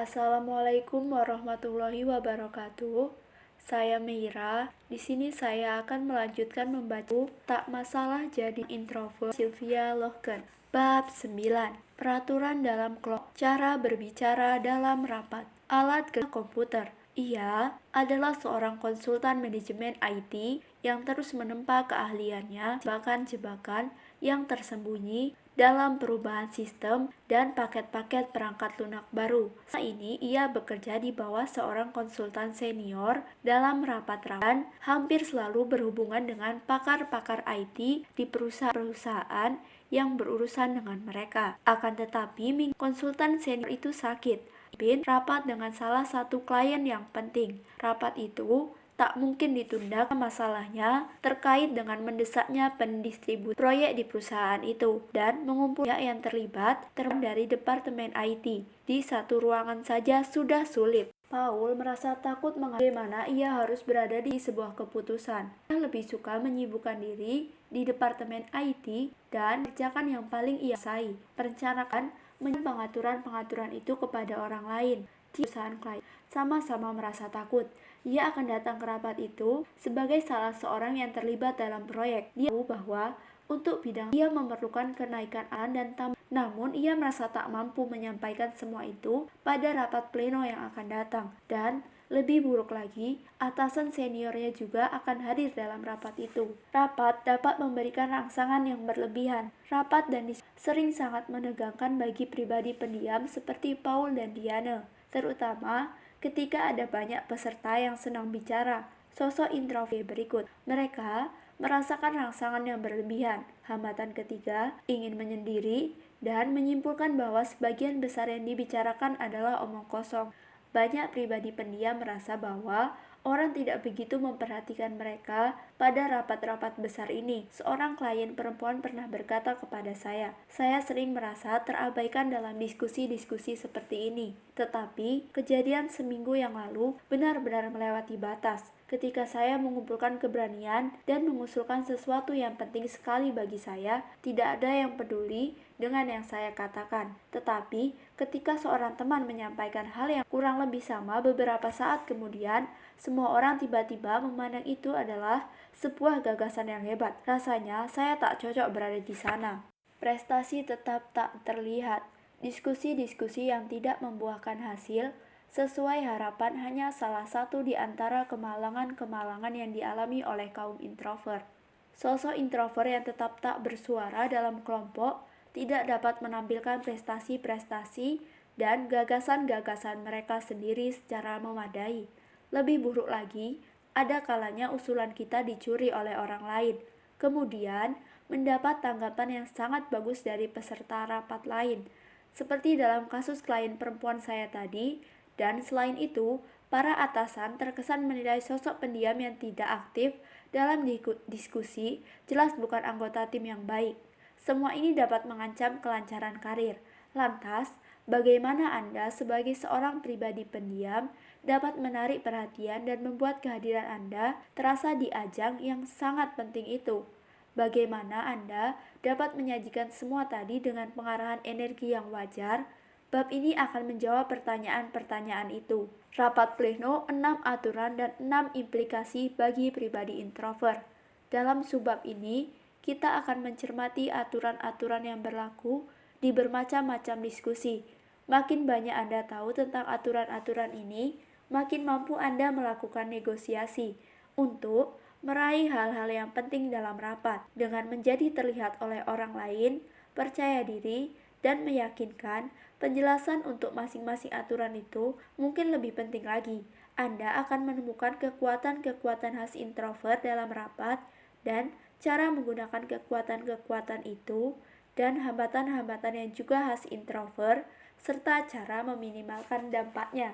Assalamualaikum warahmatullahi wabarakatuh. Saya Meira. Di sini saya akan melanjutkan membaca Tak Masalah Jadi Introvert Sylvia Lohken. Bab 9. Peraturan dalam kelompok. Cara berbicara dalam rapat. Alat komputer. Ia adalah seorang konsultan manajemen IT yang terus menempa keahliannya jebakan-jebakan yang tersembunyi dalam perubahan sistem dan paket-paket perangkat lunak baru. Saat ini ia bekerja di bawah seorang konsultan senior dalam rapat-rapat hampir selalu berhubungan dengan pakar-pakar IT di perusahaan yang berurusan dengan mereka. Akan tetapi, konsultan senior itu sakit. Rapat dengan salah satu klien yang penting. Rapat itu tak mungkin ditunda. Masalahnya terkait dengan mendesaknya pendistribusi proyek di perusahaan itu dan mengumpulkan yang terlibat dari departemen IT di satu ruangan saja sudah sulit. Paul merasa takut bagaimana ia harus berada di sebuah keputusan. Ia lebih suka menyibukkan diri di departemen IT dan kerjakan yang paling ia sukai. Perencanaan pengaturan-pengaturan itu kepada orang lain di perusahaan klien. Sama-sama merasa takut. Ia akan datang ke rapat itu sebagai salah seorang yang terlibat dalam proyek. Dia tahu bahwa untuk bidang ia memerlukan kenaikan dan namun ia merasa tak mampu menyampaikan semua itu pada rapat pleno yang akan datang. Dan lebih buruk lagi, atasan seniornya juga akan hadir dalam rapat itu. Rapat dapat memberikan rangsangan yang berlebihan. Rapat dan sering sangat menegangkan bagi pribadi pendiam seperti Paul dan Diana, terutama ketika ada banyak peserta yang senang bicara. Sosok introvert berikut. Mereka merasakan rangsangan yang berlebihan. Hambatan ketiga, ingin menyendiri dan menyimpulkan bahwa sebagian besar yang dibicarakan adalah omong kosong. Banyak pribadi pendiam merasa bahwa orang tidak begitu memperhatikan mereka pada rapat-rapat besar ini. Seorang klien perempuan pernah berkata kepada saya sering merasa terabaikan dalam diskusi-diskusi seperti ini. Tetapi, kejadian seminggu yang lalu benar-benar melewati batas. Ketika saya mengumpulkan keberanian dan mengusulkan sesuatu yang penting sekali bagi saya, tidak ada yang peduli dengan yang saya katakan. Tetapi, ketika seorang teman menyampaikan hal yang kurang lebih sama beberapa saat kemudian, semua orang tiba-tiba memandang itu adalah sebuah gagasan yang hebat. Rasanya saya tak cocok berada di sana. Prestasi tetap tak terlihat. Diskusi-diskusi yang tidak membuahkan hasil sesuai harapan hanya salah satu di antara kemalangan-kemalangan yang dialami oleh kaum introvert. Sosok introvert yang tetap tak bersuara dalam kelompok tidak dapat menampilkan prestasi-prestasi dan gagasan-gagasan mereka sendiri secara memadai. Lebih buruk lagi, ada kalanya usulan kita dicuri oleh orang lain, kemudian mendapat tanggapan yang sangat bagus dari peserta rapat lain, seperti dalam kasus klien perempuan saya tadi. Dan selain itu, para atasan terkesan menilai sosok pendiam yang tidak aktif dalam diskusi jelas bukan anggota tim yang baik. Semua ini dapat mengancam kelancaran karir. Lantas, bagaimana Anda sebagai seorang pribadi pendiam dapat menarik perhatian dan membuat kehadiran Anda terasa di ajang yang sangat penting itu? Bagaimana Anda dapat menyajikan semua tadi dengan pengarahan energi yang wajar? Bab ini akan menjawab pertanyaan-pertanyaan itu. Rapat pleno 6 aturan dan 6 implikasi bagi pribadi introvert. Dalam subbab ini, kita akan mencermati aturan-aturan yang berlaku di bermacam-macam diskusi. Makin banyak Anda tahu tentang aturan-aturan ini, makin mampu Anda melakukan negosiasi untuk meraih hal-hal yang penting dalam rapat dengan menjadi terlihat oleh orang lain, percaya diri, dan meyakinkan. Penjelasan untuk masing-masing aturan itu mungkin lebih penting lagi. Anda akan menemukan kekuatan-kekuatan khas introvert dalam rapat dan cara menggunakan kekuatan-kekuatan itu dan hambatan-hambatan yang juga khas introvert serta cara meminimalkan dampaknya.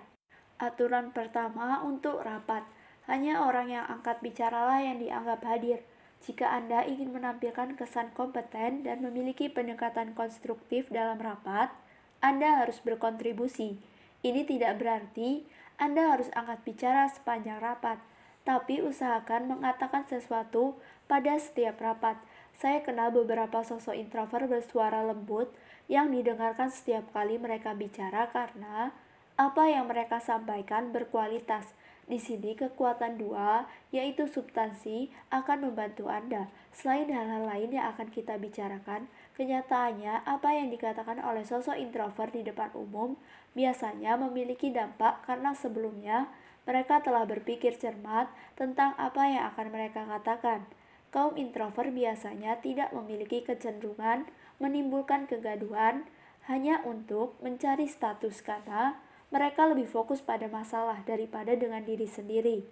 Aturan pertama untuk rapat. Hanya orang yang angkat bicaralah yang dianggap hadir. Jika Anda ingin menampilkan kesan kompeten dan memiliki pendekatan konstruktif dalam rapat, Anda harus berkontribusi. Ini tidak berarti Anda harus angkat bicara sepanjang rapat, tapi usahakan mengatakan sesuatu pada setiap rapat. Saya kenal beberapa sosok introvert bersuara lembut yang didengarkan setiap kali mereka bicara karena apa yang mereka sampaikan berkualitas. Di sini kekuatan dua, yaitu substansi, akan membantu Anda. Selain hal-hal lain yang akan kita bicarakan, kenyataannya apa yang dikatakan oleh sosok introvert di depan umum biasanya memiliki dampak karena sebelumnya mereka telah berpikir cermat tentang apa yang akan mereka katakan. Kaum introvert biasanya tidak memiliki kecenderungan menimbulkan kegaduhan hanya untuk mencari status karena mereka lebih fokus pada masalah daripada dengan diri sendiri.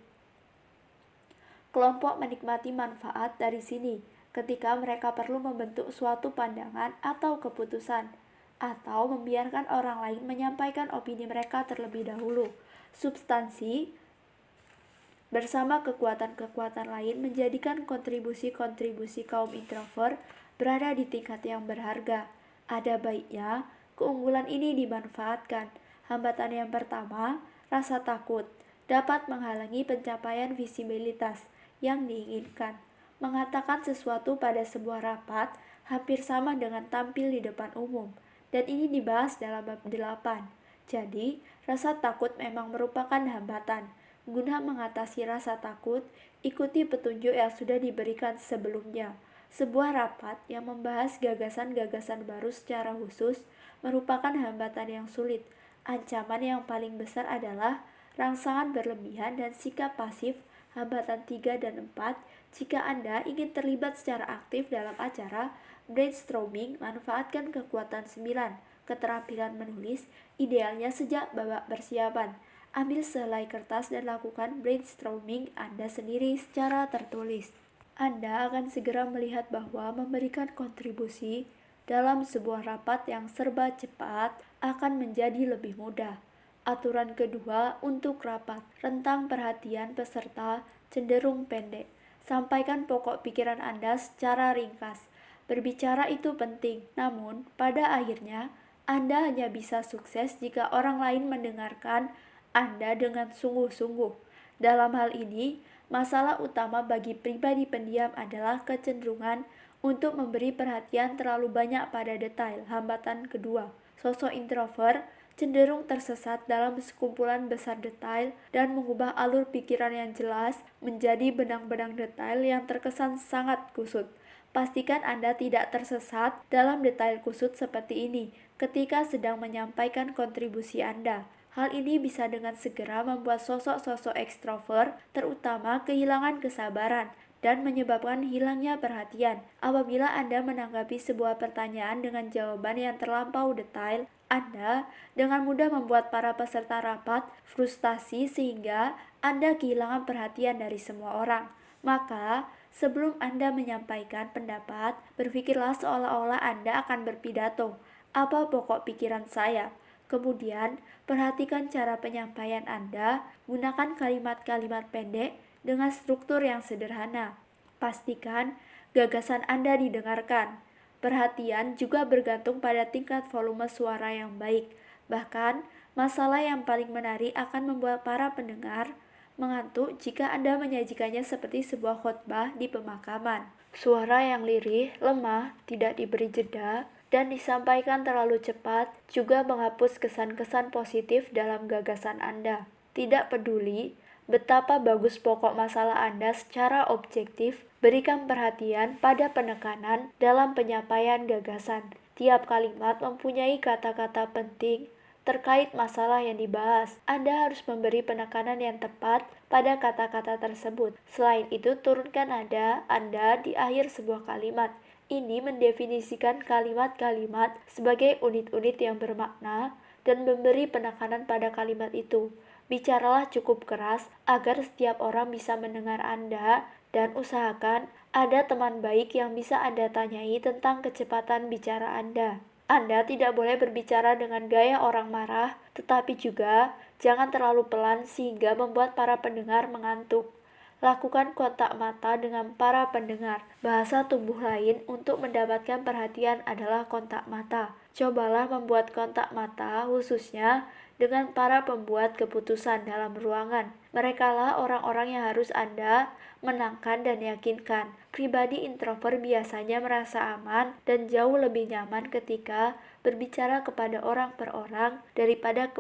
Kelompok menikmati manfaat dari sini ketika mereka perlu membentuk suatu pandangan atau keputusan, atau membiarkan orang lain menyampaikan opini mereka terlebih dahulu. Substansi bersama kekuatan-kekuatan lain menjadikan kontribusi-kontribusi kaum introvert berada di tingkat yang berharga. Ada baiknya keunggulan ini dimanfaatkan. Hambatan yang pertama, rasa takut, dapat menghalangi pencapaian visibilitas yang diinginkan. Mengatakan sesuatu pada sebuah rapat hampir sama dengan tampil di depan umum, dan ini dibahas dalam bab 8. Jadi, rasa takut memang merupakan hambatan. Guna mengatasi rasa takut, ikuti petunjuk yang sudah diberikan sebelumnya. Sebuah rapat yang membahas gagasan-gagasan baru secara khusus merupakan hambatan yang sulit. Ancaman yang paling besar adalah rangsangan berlebihan dan sikap pasif, hambatan 3 dan 4. Jika Anda ingin terlibat secara aktif dalam acara brainstorming, manfaatkan kekuatan 9, keterampilan menulis, idealnya sejak babak persiapan. Ambil sehelai kertas dan lakukan brainstorming Anda sendiri secara tertulis. Anda akan segera melihat bahwa memberikan kontribusi dalam sebuah rapat yang serba cepat akan menjadi lebih mudah. Aturan kedua untuk rapat, rentang perhatian peserta cenderung pendek. Sampaikan pokok pikiran Anda secara ringkas. Berbicara itu penting, namun pada akhirnya Anda hanya bisa sukses jika orang lain mendengarkan Anda dengan sungguh-sungguh. Dalam hal ini, masalah utama bagi pribadi pendiam adalah kecenderungan untuk memberi perhatian terlalu banyak pada detail. Hambatan kedua, sosok introvert cenderung tersesat dalam sekumpulan besar detail dan mengubah alur pikiran yang jelas menjadi benang-benang detail yang terkesan sangat kusut. Pastikan Anda tidak tersesat dalam detail kusut seperti ini ketika sedang menyampaikan kontribusi Anda. Hal ini bisa dengan segera membuat sosok-sosok ekstrovert terutama kehilangan kesabaran dan menyebabkan hilangnya perhatian. Apabila Anda menanggapi sebuah pertanyaan dengan jawaban yang terlampau detail, Anda dengan mudah membuat para peserta rapat frustasi sehingga Anda kehilangan perhatian dari semua orang. Maka, sebelum Anda menyampaikan pendapat, berpikirlah seolah-olah Anda akan berpidato. Apa pokok pikiran saya? Kemudian, perhatikan cara penyampaian Anda, gunakan kalimat-kalimat pendek dengan struktur yang sederhana. Pastikan gagasan Anda didengarkan. Perhatian juga bergantung pada tingkat volume suara yang baik. Bahkan, masalah yang paling menarik akan membuat para pendengar mengantuk jika Anda menyajikannya seperti sebuah khotbah di pemakaman. Suara yang lirih, lemah, tidak diberi jeda, dan disampaikan terlalu cepat juga menghapus kesan-kesan positif dalam gagasan Anda. Tidak peduli betapa bagus pokok masalah Anda secara objektif, berikan perhatian pada penekanan dalam penyampaian gagasan. Tiap kalimat mempunyai kata-kata penting terkait masalah yang dibahas. Anda harus memberi penekanan yang tepat pada kata-kata tersebut. Selain itu, turunkan nada Anda di akhir sebuah kalimat. Ini mendefinisikan kalimat-kalimat sebagai unit-unit yang bermakna dan memberi penekanan pada kalimat itu. Bicaralah cukup keras agar setiap orang bisa mendengar Anda dan usahakan ada teman baik yang bisa Anda tanyai tentang kecepatan bicara Anda. Anda tidak boleh berbicara dengan gaya orang marah, tetapi juga jangan terlalu pelan sehingga membuat para pendengar mengantuk. Lakukan kontak mata dengan para pendengar. Bahasa tubuh lain untuk mendapatkan perhatian adalah kontak mata. Cobalah membuat kontak mata khususnya dengan para pembuat keputusan dalam ruangan. Merekalah orang-orang yang harus Anda menangkan dan yakinkan. Pribadi introvert biasanya merasa aman dan jauh lebih nyaman ketika berbicara kepada orang per orang daripada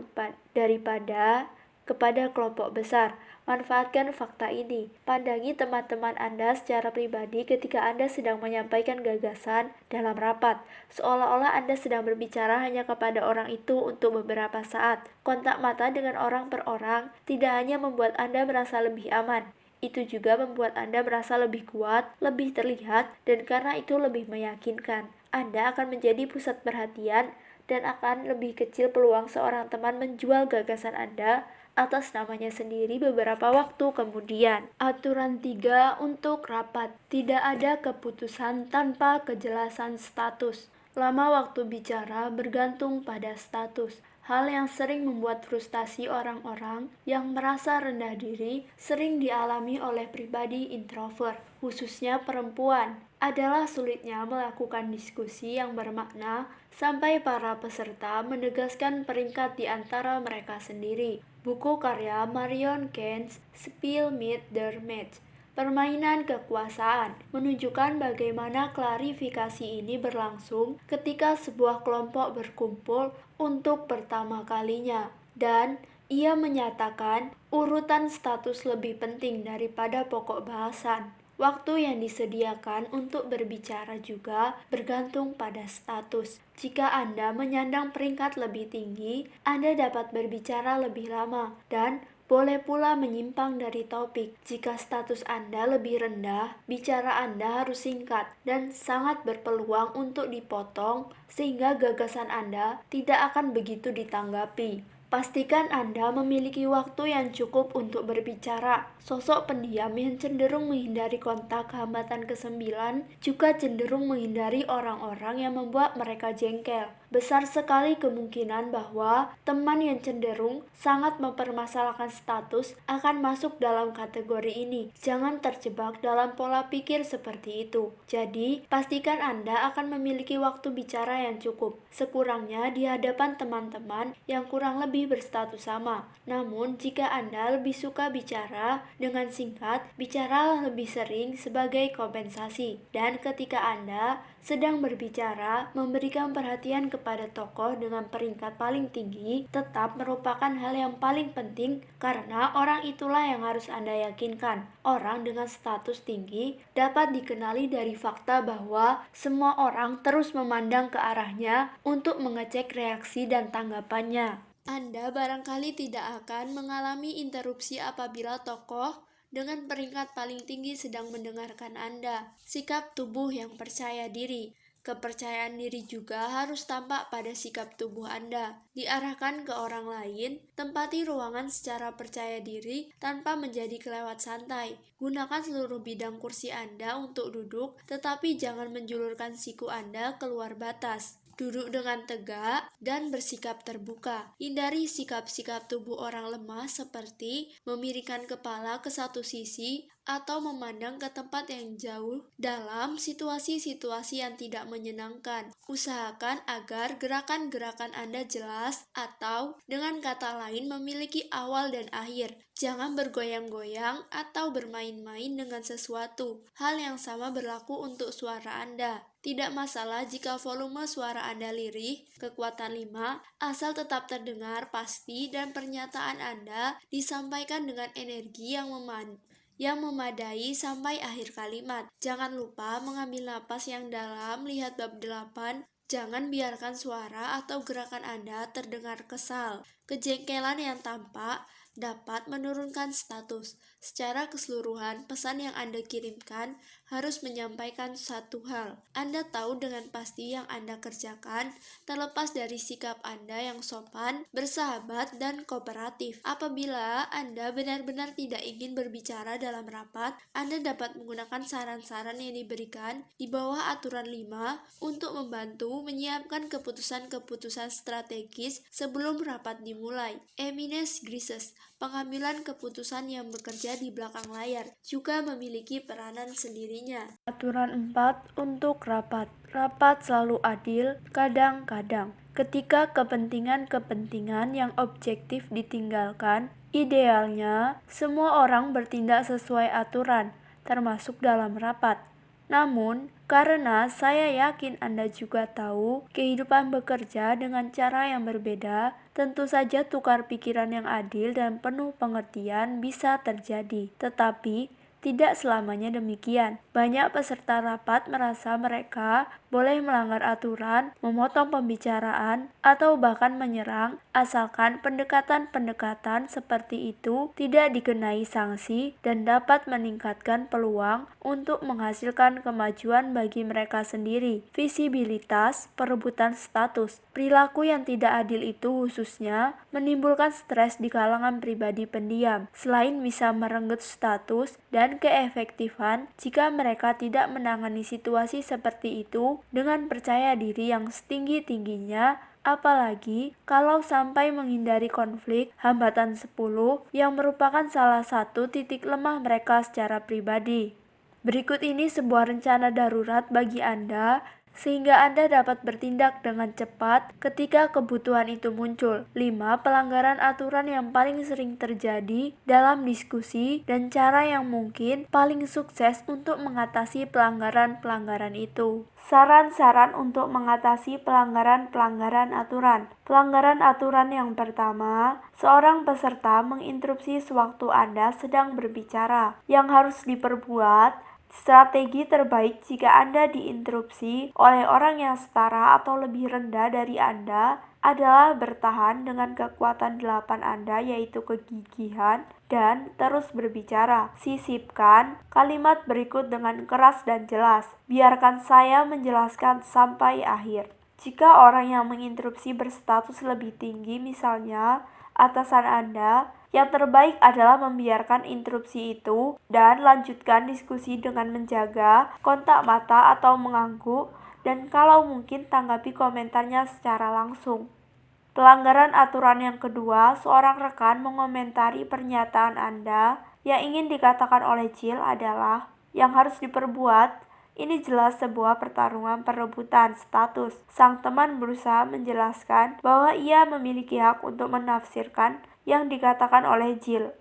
kepada kelompok besar. Manfaatkan fakta ini. Pandangi teman-teman Anda secara pribadi ketika Anda sedang menyampaikan gagasan dalam rapat, seolah-olah Anda sedang berbicara hanya kepada orang itu untuk beberapa saat. Kontak mata dengan orang per orang tidak hanya membuat Anda merasa lebih aman, itu juga membuat Anda merasa lebih kuat, lebih terlihat, dan karena itu lebih meyakinkan. Anda akan menjadi pusat perhatian dan akan lebih kecil peluang seorang teman menjual gagasan Anda atas namanya sendiri beberapa waktu kemudian. Aturan 3 untuk rapat. Tidak ada keputusan tanpa kejelasan status. Lama waktu bicara bergantung pada status. Hal yang sering membuat frustasi orang-orang yang merasa rendah diri sering dialami oleh pribadi introvert, khususnya perempuan. Adalah sulitnya melakukan diskusi yang bermakna sampai para peserta menegaskan peringkat di antara mereka sendiri. Buku karya Marion Keynes, Spiel mit der Macht, Permainan Kekuasaan, menunjukkan bagaimana klarifikasi ini berlangsung ketika sebuah kelompok berkumpul untuk pertama kalinya. Dan ia menyatakan urutan status lebih penting daripada pokok bahasan. Waktu yang disediakan untuk berbicara juga bergantung pada status. Jika Anda menyandang peringkat lebih tinggi, Anda dapat berbicara lebih lama dan boleh pula menyimpang dari topik. Jika status Anda lebih rendah, bicara Anda harus singkat dan sangat berpeluang untuk dipotong sehingga gagasan Anda tidak akan begitu ditanggapi. Pastikan Anda memiliki waktu yang cukup untuk berbicara. Sosok pendiam yang cenderung menghindari kontak hambatan kesembilan juga cenderung menghindari orang-orang yang membuat mereka jengkel. Besar sekali kemungkinan bahwa teman yang cenderung sangat mempermasalahkan status akan masuk dalam kategori ini. Jangan terjebak dalam pola pikir seperti itu. Jadi, pastikan Anda akan memiliki waktu bicara yang cukup, sekurangnya di hadapan teman-teman yang kurang lebih berstatus sama. Namun, jika Anda lebih suka bicara dengan singkat, bicaralah lebih sering sebagai kompensasi. Dan ketika Anda sedang berbicara, memberikan perhatian kepada tokoh dengan peringkat paling tinggi tetap merupakan hal yang paling penting karena orang itulah yang harus Anda yakinkan. Orang dengan status tinggi dapat dikenali dari fakta bahwa semua orang terus memandang ke arahnya untuk mengecek reaksi dan tanggapannya. Anda barangkali tidak akan mengalami interupsi apabila tokoh dengan peringkat paling tinggi sedang mendengarkan Anda. Sikap tubuh yang percaya diri. Kepercayaan diri juga harus tampak pada sikap tubuh Anda. Diarahkan ke orang lain, tempati ruangan secara percaya diri tanpa menjadi kelewat santai. Gunakan seluruh bidang kursi Anda untuk duduk, tetapi jangan menjulurkan siku Anda keluar batas. Duduk dengan tegak dan bersikap terbuka. Hindari sikap-sikap tubuh orang lemah seperti memiringkan kepala ke satu sisi atau memandang ke tempat yang jauh dalam situasi-situasi yang tidak menyenangkan. Usahakan agar gerakan-gerakan Anda jelas atau dengan kata lain memiliki awal dan akhir. Jangan bergoyang-goyang atau bermain-main dengan sesuatu. Hal yang sama berlaku untuk suara Anda. Tidak masalah jika volume suara Anda lirih, kekuatan 5, asal tetap terdengar pasti dan pernyataan Anda disampaikan dengan energi yang memadai sampai akhir kalimat. Jangan lupa mengambil napas yang dalam, lihat bab 8. Jangan biarkan suara atau gerakan Anda terdengar kesal. Kejengkelan yang tampak dapat menurunkan status. Secara keseluruhan, pesan yang Anda kirimkan harus menyampaikan satu hal. Anda tahu dengan pasti yang Anda kerjakan, terlepas dari sikap Anda yang sopan, bersahabat, dan kooperatif. Apabila Anda benar-benar tidak ingin berbicara dalam rapat, Anda dapat menggunakan saran-saran yang diberikan di bawah aturan 5 untuk membantu menyiapkan keputusan-keputusan strategis sebelum rapat dimulai. Eminence Grises, pengambilan keputusan yang bekerja di belakang layar, juga memiliki peranan sendirinya. Aturan 4 untuk rapat. Rapat selalu adil, kadang-kadang. Ketika kepentingan-kepentingan yang objektif ditinggalkan, idealnya semua orang bertindak sesuai aturan, termasuk dalam rapat. Namun, karena saya yakin Anda juga tahu kehidupan bekerja dengan cara yang berbeda, tentu saja tukar pikiran yang adil dan penuh pengertian bisa terjadi. Tetapi, tidak selamanya demikian. Banyak peserta rapat merasa mereka boleh melanggar aturan, memotong pembicaraan, atau bahkan menyerang, asalkan pendekatan-pendekatan seperti itu tidak dikenai sanksi dan dapat meningkatkan peluang untuk menghasilkan kemajuan bagi mereka sendiri. Visibilitas, perebutan status, perilaku yang tidak adil itu khususnya menimbulkan stres di kalangan pribadi pendiam, selain bisa merenggut status dan keefektifan jika mereka tidak menangani situasi seperti itu dengan percaya diri yang setinggi-tingginya, apalagi kalau sampai menghindari konflik hambatan 10 yang merupakan salah satu titik lemah mereka secara pribadi. Berikut ini sebuah rencana darurat bagi Anda sehingga Anda dapat bertindak dengan cepat ketika kebutuhan itu muncul. 5. Pelanggaran aturan yang paling sering terjadi dalam diskusi dan cara yang mungkin paling sukses untuk mengatasi pelanggaran-pelanggaran itu. Saran-saran untuk mengatasi pelanggaran-pelanggaran aturan. Pelanggaran aturan yang pertama, seorang peserta menginterupsi sewaktu Anda sedang berbicara. Yang harus diperbuat, strategi terbaik jika Anda diinterupsi oleh orang yang setara atau lebih rendah dari Anda adalah bertahan dengan kekuatan 8 Anda, yaitu kegigihan, dan terus berbicara. Sisipkan kalimat berikut dengan keras dan jelas. Biarkan saya menjelaskan sampai akhir. Jika orang yang menginterupsi berstatus lebih tinggi, misalnya atasan Anda, yang terbaik adalah membiarkan interupsi itu dan lanjutkan diskusi dengan menjaga kontak mata atau mengangguk, dan kalau mungkin tanggapi komentarnya secara langsung. Pelanggaran aturan yang kedua, seorang rekan mengomentari pernyataan Anda yang ingin dikatakan oleh Jill adalah, yang harus diperbuat, ini jelas sebuah pertarungan perebutan status. Sang teman berusaha menjelaskan bahwa ia memiliki hak untuk menafsirkan yang dikatakan oleh Jill.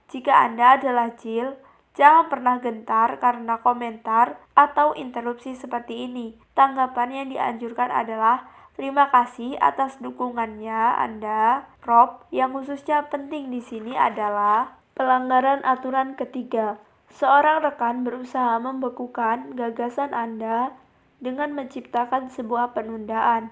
Jika Anda adalah Jill, jangan pernah gentar karena komentar atau interupsi seperti ini. Tanggapan yang dianjurkan adalah, terima kasih atas dukungannya Anda, Rob. Yang khususnya penting di sini adalah pelanggaran aturan ketiga. Seorang rekan berusaha membekukan gagasan Anda dengan menciptakan sebuah penundaan.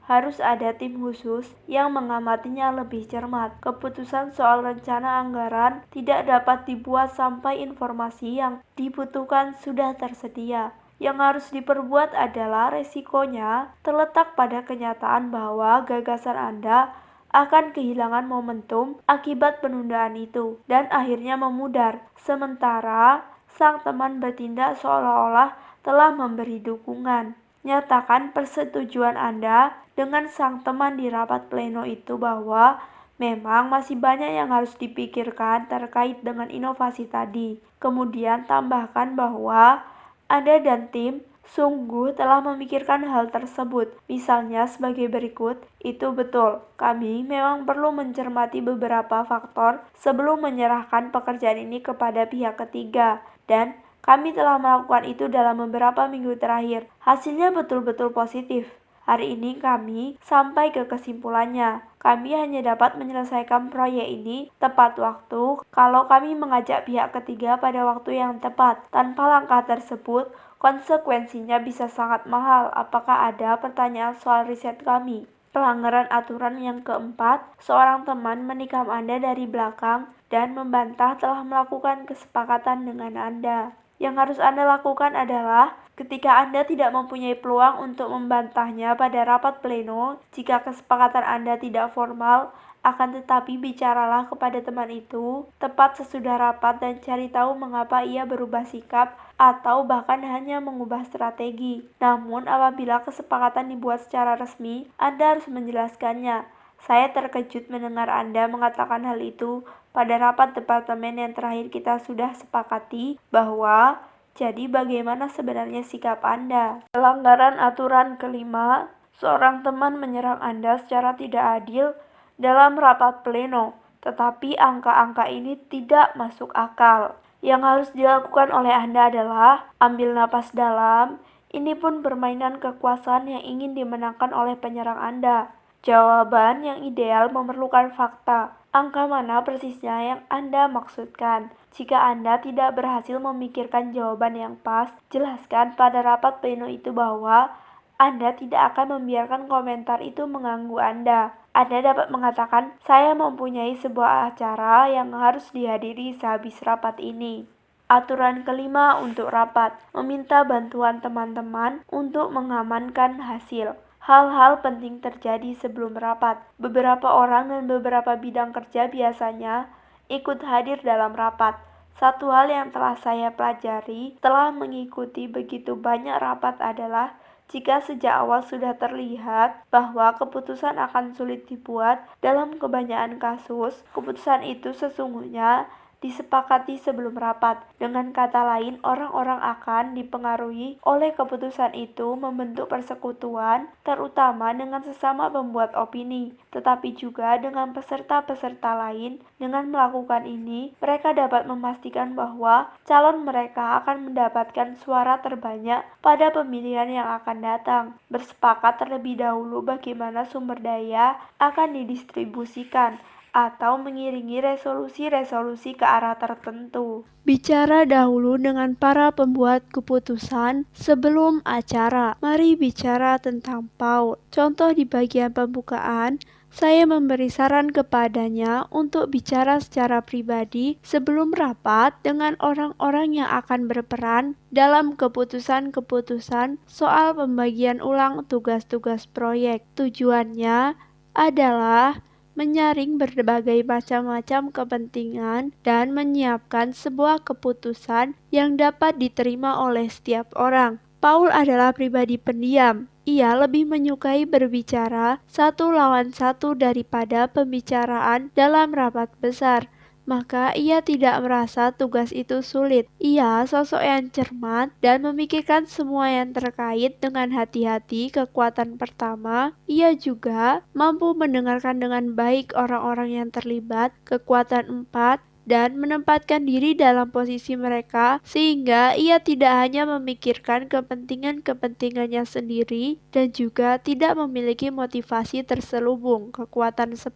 Harus ada tim khusus yang mengamatinya lebih cermat. Keputusan soal rencana anggaran tidak dapat dibuat sampai informasi yang dibutuhkan sudah tersedia. Yang harus diperbuat adalah resikonya terletak pada kenyataan bahwa gagasan Anda akan kehilangan momentum akibat penundaan itu dan akhirnya memudar. Sementara sang teman bertindak seolah-olah telah memberi dukungan. Nyatakan persetujuan Anda dengan sang teman di rapat pleno itu bahwa memang masih banyak yang harus dipikirkan terkait dengan inovasi tadi. Kemudian tambahkan bahwa Anda dan tim sungguh telah memikirkan hal tersebut. Misalnya sebagai berikut, itu betul. Kami memang perlu mencermati beberapa faktor sebelum menyerahkan pekerjaan ini kepada pihak ketiga, dan kami telah melakukan itu dalam beberapa minggu terakhir. Hasilnya betul-betul positif. Hari ini kami sampai ke kesimpulannya. Kami hanya dapat menyelesaikan proyek ini tepat waktu kalau kami mengajak pihak ketiga pada waktu yang tepat. Tanpa langkah tersebut, konsekuensinya bisa sangat mahal. Apakah ada pertanyaan soal riset kami? Pelanggaran aturan yang keempat, seorang teman menikam Anda dari belakang dan membantah telah melakukan kesepakatan dengan Anda. Yang harus Anda lakukan adalah, ketika Anda tidak mempunyai peluang untuk membantahnya pada rapat pleno, jika kesepakatan Anda tidak formal, akan tetapi bicaralah kepada teman itu tepat sesudah rapat dan cari tahu mengapa ia berubah sikap atau bahkan hanya mengubah strategi. Namun apabila kesepakatan dibuat secara resmi, Anda harus menjelaskannya. Saya terkejut mendengar Anda mengatakan hal itu pada rapat departemen yang terakhir. Kita sudah sepakati bahwa, jadi bagaimana sebenarnya sikap Anda? Pelanggaran aturan kelima, Seorang teman menyerang Anda secara tidak adil dalam rapat pleno, tetapi angka-angka ini tidak masuk akal. Yang harus dilakukan oleh Anda adalah ambil napas dalam. Ini pun permainan kekuasaan yang ingin dimenangkan oleh penyerang Anda. Jawaban yang ideal memerlukan fakta. Angka mana persisnya yang Anda maksudkan? Jika Anda tidak berhasil memikirkan jawaban yang pas, jelaskan pada rapat pleno itu bahwa Anda tidak akan membiarkan komentar itu mengganggu Anda. Anda dapat mengatakan, saya mempunyai sebuah acara yang harus dihadiri sehabis rapat ini. Aturan kelima untuk rapat, meminta bantuan teman-teman untuk mengamankan hasil. Hal-hal penting terjadi sebelum rapat. Beberapa orang dan beberapa bidang kerja biasanya ikut hadir dalam rapat. Satu hal yang telah saya pelajari setelah mengikuti begitu banyak rapat adalah jika sejak awal sudah terlihat bahwa keputusan akan sulit dibuat, dalam kebanyakan kasus, keputusan itu sesungguhnya disepakati sebelum rapat. Dengan kata lain, orang-orang akan dipengaruhi oleh keputusan itu membentuk persekutuan, terutama dengan sesama pembuat opini, tetapi juga dengan peserta-peserta lain. Dengan melakukan ini, mereka dapat memastikan bahwa calon mereka akan mendapatkan suara terbanyak pada pemilihan yang akan datang. Bersepakat terlebih dahulu bagaimana sumber daya akan didistribusikan, atau mengiringi resolusi-resolusi ke arah tertentu. Bicara dahulu dengan para pembuat keputusan sebelum acara. Mari bicara tentang Paul. Contoh di bagian pembukaan, saya memberi saran kepadanya untuk bicara secara pribadi sebelum rapat dengan orang-orang yang akan berperan dalam keputusan-keputusan soal pembagian ulang tugas-tugas proyek. Tujuannya adalah menyaring berbagai macam-macam kepentingan dan menyiapkan sebuah keputusan yang dapat diterima oleh setiap orang. Paul adalah pribadi pendiam. Ia lebih menyukai berbicara satu lawan satu daripada pembicaraan dalam rapat besar. Maka ia tidak merasa tugas itu sulit. Ia sosok yang cermat dan memikirkan semua yang terkait dengan hati-hati. Kekuatan pertama, ia juga mampu mendengarkan dengan baik orang-orang yang terlibat. Kekuatan 4, dan menempatkan diri dalam posisi mereka sehingga ia tidak hanya memikirkan kepentingan-kepentingannya sendiri dan juga tidak memiliki motivasi terselubung. Kekuatan 10.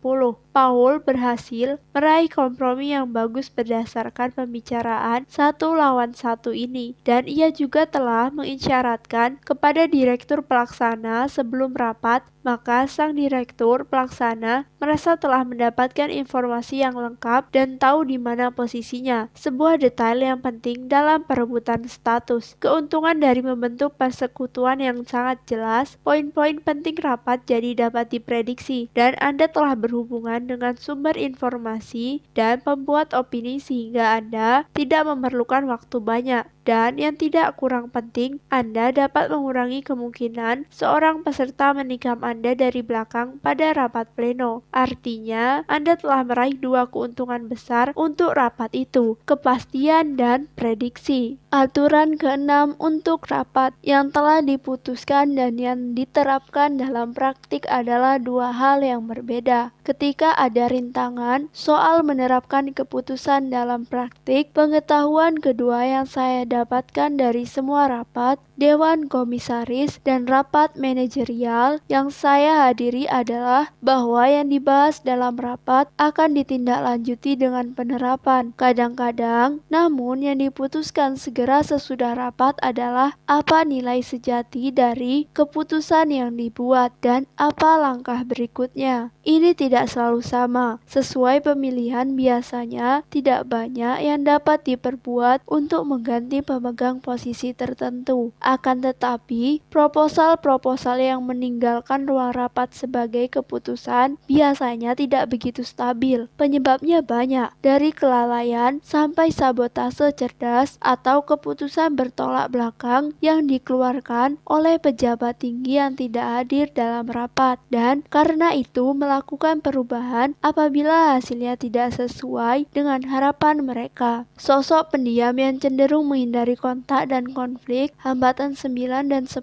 Paul berhasil meraih kompromi yang bagus berdasarkan pembicaraan satu lawan satu ini, dan ia juga telah mengisyaratkan kepada direktur pelaksana sebelum rapat. Maka sang direktur pelaksana merasa telah mendapatkan informasi yang lengkap dan tahu di mana posisinya. Sebuah detail yang penting dalam perebutan status. Keuntungan dari membentuk persekutuan yang sangat jelas, poin-poin penting rapat jadi dapat diprediksi, dan Anda telah berhubungan dengan sumber informasi dan pembuat opini sehingga Anda tidak memerlukan waktu banyak. Dan yang tidak kurang penting, Anda dapat mengurangi kemungkinan seorang peserta menikam Anda dari belakang pada rapat pleno. Artinya, Anda telah meraih dua keuntungan besar untuk rapat itu, kepastian dan prediksi. Aturan ke-6 untuk rapat yang telah diputuskan dan yang diterapkan dalam praktik adalah dua hal yang berbeda. Ketika ada rintangan soal menerapkan keputusan dalam praktik, pengetahuan kedua yang saya dapatkan dari semua rapat, dewan komisaris, dan rapat manajerial yang saya hadiri adalah bahwa yang dibahas dalam rapat akan ditindaklanjuti dengan penerapan. Kadang-kadang, namun yang diputuskan segera sesudah rapat adalah apa nilai sejati dari keputusan yang dibuat dan apa langkah berikutnya. Ini tidak selalu sama. Sesuai pemilihan biasanya tidak banyak yang dapat diperbuat untuk mengganti pemegang posisi tertentu. Akan tetapi, proposal-proposal yang meninggalkan ruang rapat sebagai keputusan biasanya tidak begitu stabil. Penyebabnya banyak, dari kelalaian sampai sabotase cerdas atau keputusan bertolak belakang yang dikeluarkan oleh pejabat tinggi yang tidak hadir dalam rapat. Dan karena itu, melakukan melakukan perubahan apabila hasilnya tidak sesuai dengan harapan mereka. Sosok pendiam yang cenderung menghindari kontak dan konflik, hambatan 9 dan 10,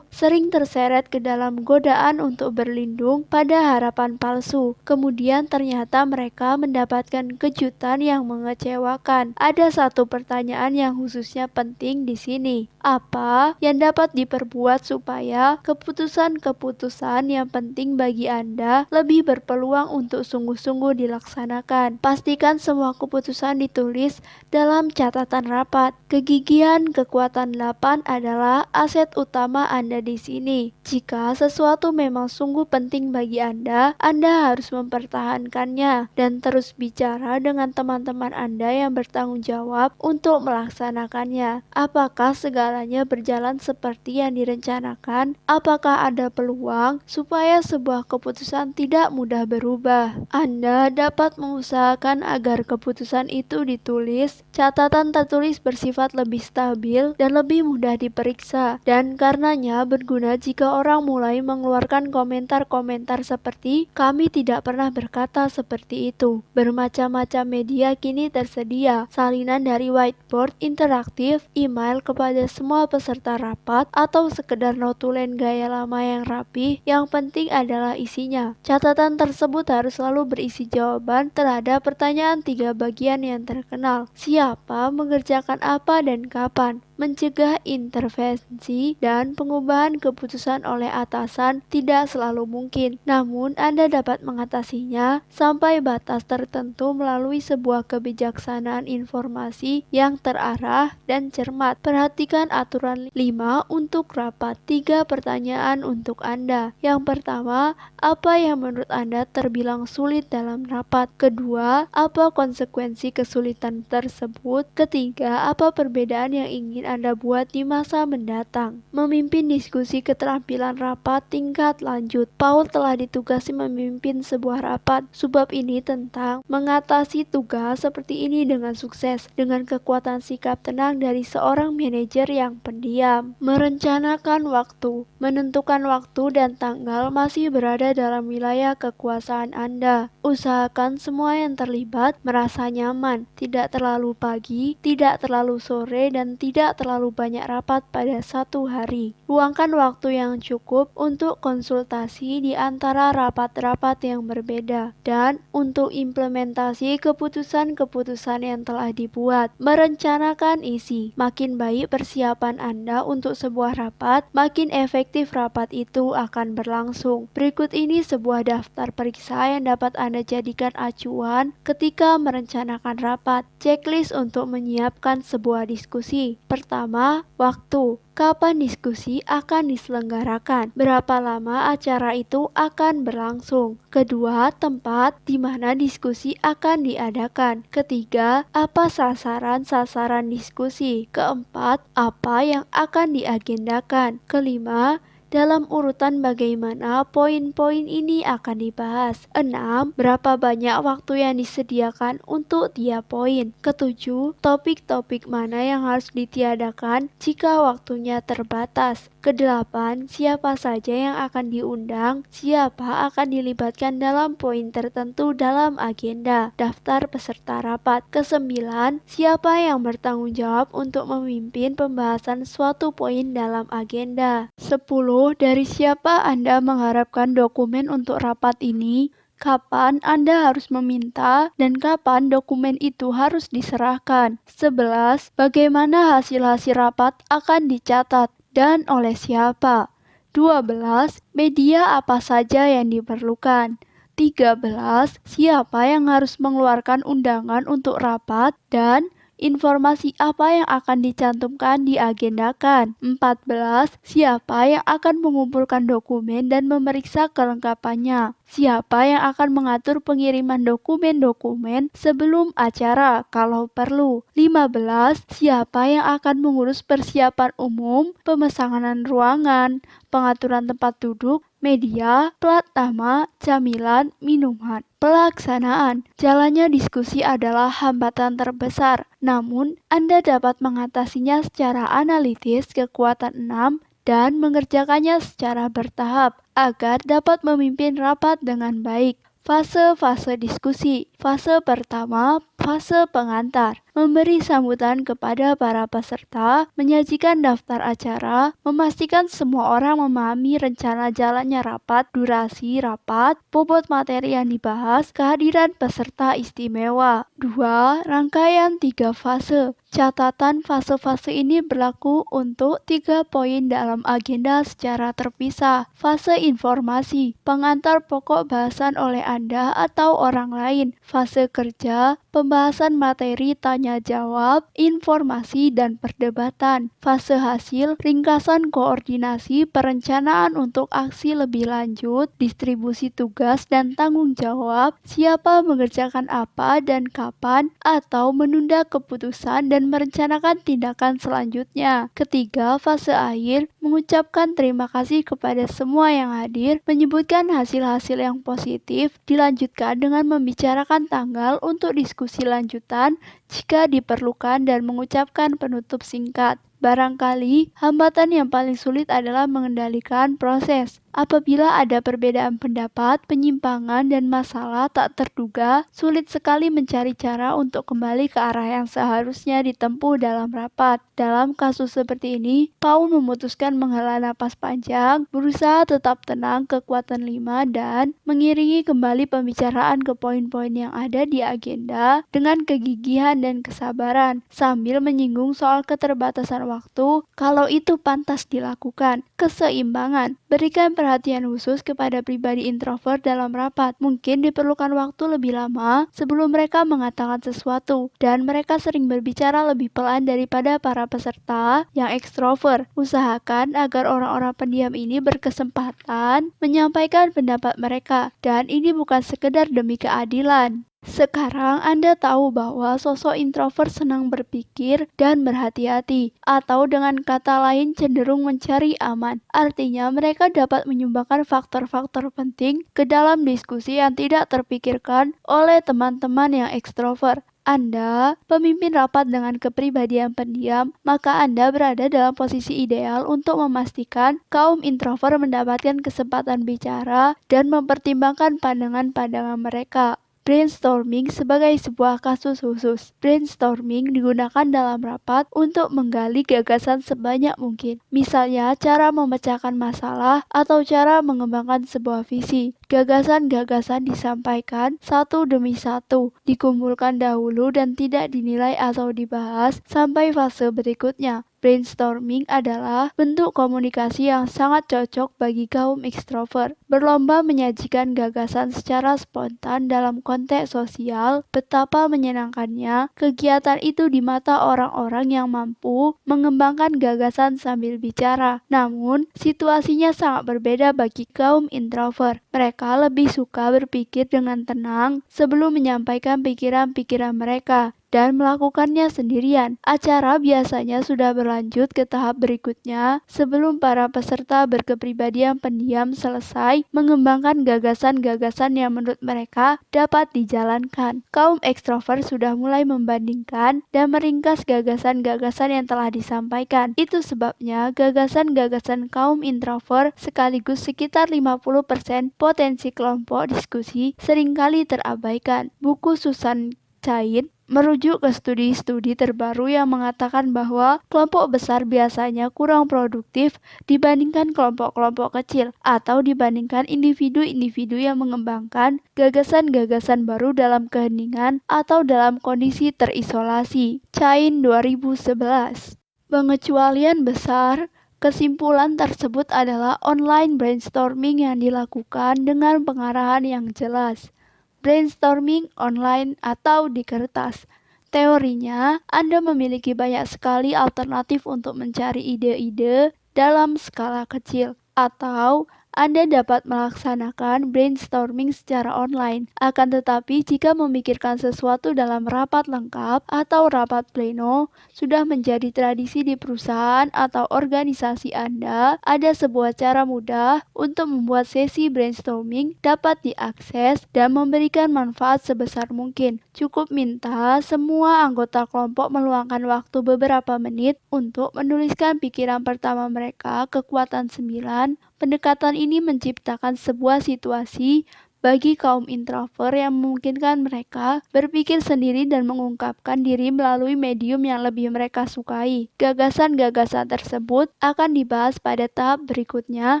sering terseret ke dalam godaan untuk berlindung pada harapan palsu. Kemudian ternyata mereka mendapatkan kejutan yang mengecewakan. Ada satu pertanyaan yang khususnya penting di sini. Apa yang dapat diperbuat supaya keputusan-keputusan yang penting bagi Anda lebih berpeluang untuk sungguh-sungguh dilaksanakan? Pastikan semua keputusan ditulis dalam catatan rapat. Kegigihan kekuatan 8 adalah aset utama Anda di sini. Jika sesuatu memang sungguh penting bagi Anda harus mempertahankannya dan terus bicara dengan teman-teman Anda yang bertanggung jawab untuk melaksanakannya. Apakah segalanya berjalan seperti yang direncanakan? Apakah ada peluang supaya sebuah keputusan tidak mudah berubah? Anda dapat mengusahakan agar keputusan itu ditulis. Catatan tertulis bersifat lebih stabil dan lebih mudah diperiksa, dan karenanya berguna jika orang mulai mengeluarkan komentar-komentar seperti "kami tidak pernah berkata seperti itu". Bermacam-macam media kini tersedia, salinan dari whiteboard interaktif, email kepada semua peserta rapat, atau sekedar notulen gaya lama yang rapi. Yang penting adalah isinya. Catatan tersebut harus selalu berisi jawaban terhadap pertanyaan 3 bagian yang terkenal. Siapa, mengerjakan apa, dan kapan. Mencegah intervensi dan pengubahan keputusan oleh atasan tidak selalu mungkin, namun Anda dapat mengatasinya sampai batas tertentu melalui sebuah kebijaksanaan informasi yang terarah dan cermat. Perhatikan aturan 5 untuk rapat. 3 pertanyaan untuk Anda. Yang pertama, apa yang menurut Anda terbilang sulit dalam rapat? Kedua, apa konsekuensi kesulitan tersebut? Ketiga, apa perbedaan yang ingin Anda buat di masa mendatang? Memimpin diskusi keterampilan rapat tingkat lanjut. Paul telah ditugasi memimpin sebuah rapat. Subbab ini tentang mengatasi tugas seperti ini dengan sukses, dengan kekuatan sikap tenang dari seorang manajer yang pendiam. Merencanakan waktu. Menentukan waktu dan tanggal masih berada dalam wilayah kekuasaan Anda. Usahakan semua yang terlibat merasa nyaman, tidak terlalu pagi, tidak terlalu sore, dan tidak terlalu banyak rapat pada satu hari. Luangkan waktu yang cukup untuk konsultasi di antara rapat-rapat yang berbeda dan untuk implementasi keputusan-keputusan yang telah dibuat. Merencanakan isi. Makin baik persiapan Anda untuk sebuah rapat, makin efektif rapat itu akan berlangsung. Berikut ini sebuah daftar periksa yang dapat Anda jadikan acuan ketika merencanakan rapat. Checklist untuk menyiapkan sebuah diskusi. Pertama, waktu. Kapan diskusi akan diselenggarakan? Berapa lama acara itu akan berlangsung? Kedua, tempat di mana diskusi akan diadakan. Ketiga, apa sasaran-sasaran diskusi? Keempat, apa yang akan diagendakan? Kelima, dalam urutan bagaimana poin-poin ini akan dibahas. 6. Berapa banyak waktu yang disediakan untuk tiap poin. Ketujuh, topik-topik mana yang harus ditiadakan jika waktunya terbatas. Kedelapan, siapa saja yang akan diundang, siapa akan dilibatkan dalam poin tertentu dalam agenda, daftar peserta rapat. Kesembilan, siapa yang bertanggung jawab untuk memimpin pembahasan suatu poin dalam agenda. 10. Dari siapa Anda mengharapkan dokumen untuk rapat ini? Kapan Anda harus meminta dan kapan dokumen itu harus diserahkan? 11. Bagaimana hasil-hasil rapat akan dicatat dan oleh siapa? 12. Media apa saja yang diperlukan? 13. Siapa yang harus mengeluarkan undangan untuk rapat dan informasi apa yang akan dicantumkan diagendakan. 14. Siapa yang akan mengumpulkan dokumen dan memeriksa kelengkapannya? Siapa yang akan mengatur pengiriman dokumen-dokumen sebelum acara kalau perlu? 15. Siapa yang akan mengurus persiapan umum, pemesanan ruangan, pengaturan tempat duduk, media, plat nama, camilan, minuman. Pelaksanaan. Jalannya diskusi adalah hambatan terbesar, namun Anda dapat mengatasinya secara analitis. Kekuatan 6 dan mengerjakannya secara bertahap agar dapat memimpin rapat dengan baik. Fase-fase diskusi. Fase pertama, fase pengantar. Memberi sambutan kepada para peserta, menyajikan daftar acara, memastikan semua orang memahami rencana jalannya rapat, durasi rapat, bobot materi yang dibahas, kehadiran peserta istimewa. 2. Rangkaian 3 fase. Catatan fase-fase ini berlaku untuk 3 poin dalam agenda secara terpisah. Fase informasi, pengantar pokok bahasan oleh Anda atau orang lain. Fase kerja, pembahasan materi tanya jawab, informasi dan perdebatan. Fase hasil, ringkasan koordinasi, perencanaan untuk aksi lebih lanjut, distribusi tugas dan tanggung jawab, siapa mengerjakan apa dan kapan, atau menunda keputusan dan merencanakan tindakan selanjutnya. Ketiga, fase akhir, mengucapkan terima kasih kepada semua yang hadir, menyebutkan hasil-hasil yang positif, dilanjutkan dengan membicarakan tanggal untuk diskusi lanjutan jika diperlukan dan mengucapkan penutup singkat. Barangkali hambatan yang paling sulit adalah mengendalikan proses. Apabila ada perbedaan pendapat, penyimpangan, dan masalah tak terduga, sulit sekali mencari cara untuk kembali ke arah yang seharusnya ditempuh dalam rapat. Dalam kasus seperti ini, Paul memutuskan menghela napas panjang, berusaha tetap tenang, kekuatan 5, dan mengiringi kembali pembicaraan ke poin-poin yang ada di agenda dengan kegigihan dan kesabaran, sambil menyinggung soal keterbatasan waktu kalau itu pantas dilakukan. Keseimbangan, berikan perhatian khusus kepada pribadi introvert dalam rapat. Mungkin diperlukan waktu lebih lama sebelum mereka mengatakan sesuatu, dan mereka sering berbicara lebih pelan daripada para peserta yang ekstrovert. Usahakan agar orang-orang pendiam ini berkesempatan menyampaikan pendapat mereka, dan ini bukan sekedar demi keadilan. Sekarang Anda tahu bahwa sosok introvert senang berpikir dan berhati-hati, atau dengan kata lain cenderung mencari aman. Artinya mereka dapat menyumbangkan faktor-faktor penting ke dalam diskusi yang tidak terpikirkan oleh teman-teman yang ekstrovert. Anda pemimpin rapat dengan kepribadian pendiam, maka Anda berada dalam posisi ideal untuk memastikan kaum introvert mendapatkan kesempatan bicara dan mempertimbangkan pandangan-pandangan mereka. Brainstorming sebagai sebuah kasus khusus. Brainstorming digunakan dalam rapat untuk menggali gagasan sebanyak mungkin. Misalnya, cara memecahkan masalah atau cara mengembangkan sebuah visi. Gagasan-gagasan disampaikan satu demi satu, dikumpulkan dahulu dan tidak dinilai atau dibahas sampai fase berikutnya. Brainstorming adalah bentuk komunikasi yang sangat cocok bagi kaum ekstrovert. Berlomba menyajikan gagasan secara spontan dalam konteks sosial, betapa menyenangkannya kegiatan itu di mata orang-orang yang mampu mengembangkan gagasan sambil bicara. Namun, situasinya sangat berbeda bagi kaum introvert. Mereka lebih suka berpikir dengan tenang sebelum menyampaikan pikiran-pikiran mereka dan melakukannya sendirian. Acara biasanya sudah berlanjut ke tahap berikutnya sebelum para peserta berkepribadian pendiam selesai mengembangkan gagasan-gagasan yang menurut mereka dapat dijalankan. Kaum ekstrovert sudah mulai membandingkan dan meringkas gagasan-gagasan yang telah disampaikan. Itu sebabnya gagasan-gagasan kaum introvert sekaligus sekitar 50% potensi kelompok diskusi seringkali terabaikan. Buku Susan Cain merujuk ke studi-studi terbaru yang mengatakan bahwa kelompok besar biasanya kurang produktif dibandingkan kelompok-kelompok kecil atau dibandingkan individu-individu yang mengembangkan gagasan-gagasan baru dalam keheningan atau dalam kondisi terisolasi. Cain 2011. Pengecualian besar. Kesimpulan tersebut adalah online brainstorming yang dilakukan dengan pengarahan yang jelas. Brainstorming online atau di kertas. Teorinya, Anda memiliki banyak sekali alternatif untuk mencari ide-ide dalam skala kecil, atau Anda dapat melaksanakan brainstorming secara online. Akan tetapi, jika memikirkan sesuatu dalam rapat lengkap atau rapat pleno sudah menjadi tradisi di perusahaan atau organisasi Anda, ada sebuah cara mudah untuk membuat sesi brainstorming dapat diakses dan memberikan manfaat sebesar mungkin. Cukup minta semua anggota kelompok meluangkan waktu beberapa menit untuk menuliskan pikiran pertama mereka. Kekuatan 9. Pendekatan ini menciptakan sebuah situasi bagi kaum introvert yang memungkinkan mereka berpikir sendiri dan mengungkapkan diri melalui medium yang lebih mereka sukai. Gagasan-gagasan tersebut akan dibahas pada tahap berikutnya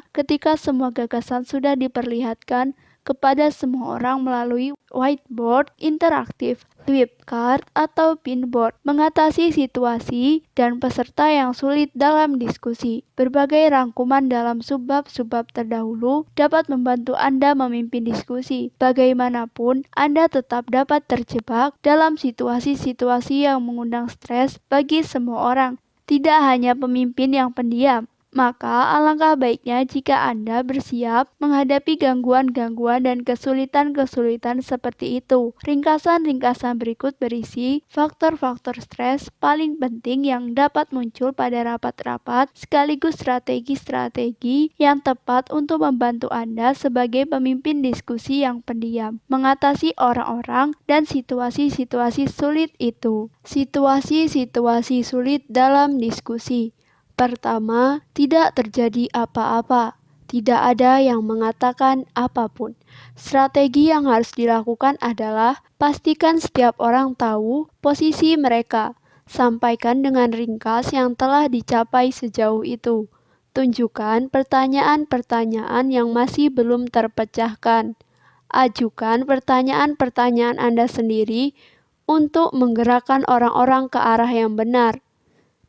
ketika semua gagasan sudah diperlihatkan kepada semua orang melalui whiteboard interaktif, flipchart, atau pinboard. Mengatasi situasi dan peserta yang sulit dalam diskusi. Berbagai rangkuman dalam subbab-subbab terdahulu dapat membantu Anda memimpin diskusi. Bagaimanapun, Anda tetap dapat terjebak dalam situasi-situasi yang mengundang stres bagi semua orang, tidak hanya pemimpin yang pendiam. Maka alangkah baiknya jika Anda bersiap menghadapi gangguan-gangguan dan kesulitan-kesulitan seperti itu. Ringkasan-ringkasan berikut berisi faktor-faktor stres paling penting yang dapat muncul pada rapat-rapat sekaligus strategi-strategi yang tepat untuk membantu Anda sebagai pemimpin diskusi yang pendiam mengatasi orang-orang dan situasi-situasi sulit itu. Situasi-situasi sulit dalam diskusi. Pertama, tidak terjadi apa-apa. Tidak ada yang mengatakan apapun. Strategi yang harus dilakukan adalah pastikan setiap orang tahu posisi mereka. Sampaikan dengan ringkas yang telah dicapai sejauh itu. Tunjukkan pertanyaan-pertanyaan yang masih belum terpecahkan. Ajukan pertanyaan-pertanyaan Anda sendiri untuk menggerakkan orang-orang ke arah yang benar.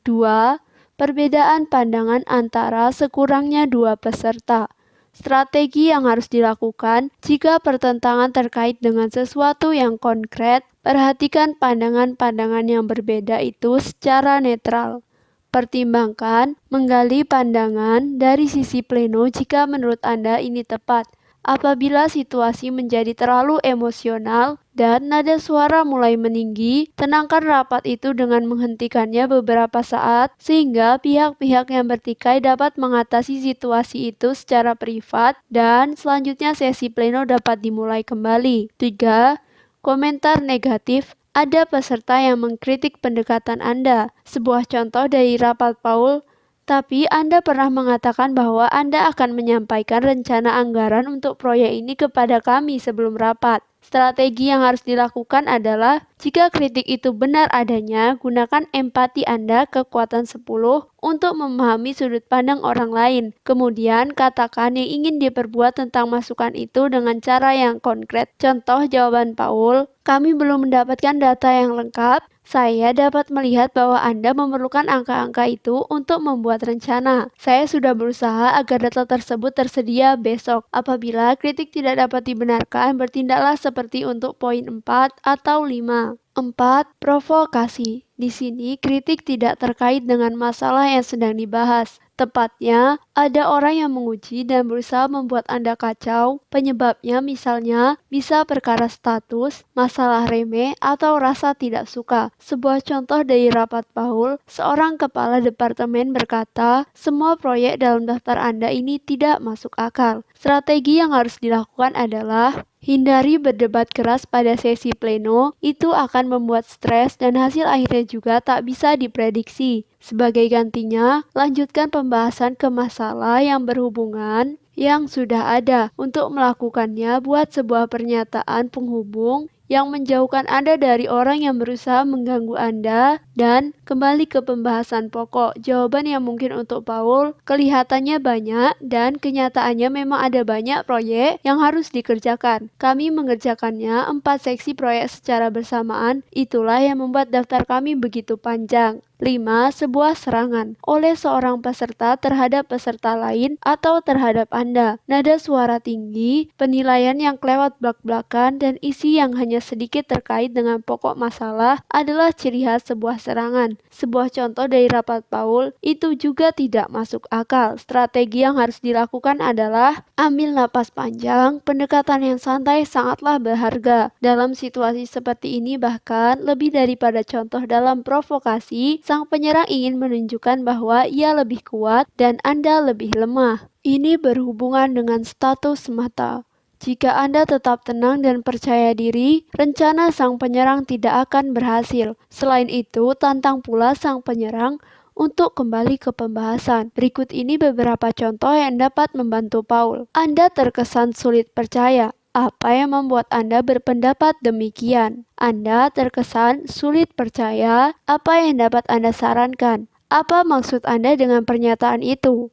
2. Perbedaan pandangan antara sekurangnya dua peserta. Strategi yang harus dilakukan jika pertentangan terkait dengan sesuatu yang konkret, perhatikan pandangan-pandangan yang berbeda itu secara netral. Pertimbangkan menggali pandangan dari sisi pleno jika menurut Anda ini tepat. Apabila situasi menjadi terlalu emosional dan nada suara mulai meninggi, tenangkan rapat itu dengan menghentikannya beberapa saat sehingga pihak-pihak yang bertikai dapat mengatasi situasi itu secara privat dan selanjutnya sesi pleno dapat dimulai kembali. 3. Komentar negatif. Ada peserta yang mengkritik pendekatan Anda. Sebuah contoh dari rapat Paul. Tapi Anda pernah mengatakan bahwa Anda akan menyampaikan rencana anggaran untuk proyek ini kepada kami sebelum rapat. Strategi yang harus dilakukan adalah, jika kritik itu benar adanya, gunakan empati Anda kekuatan 10 untuk memahami sudut pandang orang lain. Kemudian, katakan yang ingin diperbuat tentang masukan itu dengan cara yang konkret. Contoh jawaban Paul, kami belum mendapatkan data yang lengkap. Saya dapat melihat bahwa Anda memerlukan angka-angka itu untuk membuat rencana. Saya sudah berusaha agar data tersebut tersedia besok. Apabila kritik tidak dapat dibenarkan, bertindaklah seperti untuk poin 4 atau 5. 4. Provokasi. Di sini kritik tidak terkait dengan masalah yang sedang dibahas. Tepatnya, ada orang yang menguji dan berusaha membuat Anda kacau. Penyebabnya misalnya bisa perkara status, masalah remeh, atau rasa tidak suka. Sebuah contoh dari rapat Paul, seorang kepala departemen berkata, semua proyek dalam daftar Anda ini tidak masuk akal. Strategi yang harus dilakukan adalah hindari berdebat keras pada sesi pleno, itu akan membuat stres dan hasil akhirnya juga tak bisa diprediksi. Sebagai gantinya, lanjutkan pembahasan ke masalah yang berhubungan yang sudah ada. Untuk melakukannya, buat sebuah pernyataan penghubung yang menjauhkan Anda dari orang yang berusaha mengganggu Anda dan kembali ke pembahasan pokok. Jawaban yang mungkin untuk Paul kelihatannya banyak dan kenyataannya memang ada banyak proyek yang harus dikerjakan. Kami mengerjakannya 4 seksi proyek secara bersamaan, itulah yang membuat daftar kami begitu panjang. 5. Sebuah serangan oleh seorang peserta terhadap peserta lain atau terhadap Anda. Nada suara tinggi, penilaian yang kelewat blak-blakan, dan isi yang hanya sedikit terkait dengan pokok masalah adalah ciri khas sebuah serangan. Sebuah contoh dari rapat Paul itu juga tidak masuk akal. Strategi yang harus dilakukan adalah ambil napas panjang, pendekatan yang santai sangatlah berharga. Dalam situasi seperti ini bahkan lebih daripada contoh dalam provokasi, sang penyerang ingin menunjukkan bahwa ia lebih kuat dan Anda lebih lemah. Ini berhubungan dengan status semata. Jika Anda tetap tenang dan percaya diri, rencana sang penyerang tidak akan berhasil. Selain itu, tantang pula sang penyerang untuk kembali ke pembahasan. Berikut ini beberapa contoh yang dapat membantu Paul. Anda terkesan sulit percaya. Apa yang membuat Anda berpendapat demikian? Anda terkesan sulit percaya. Apa yang dapat Anda sarankan? Apa maksud Anda dengan pernyataan itu?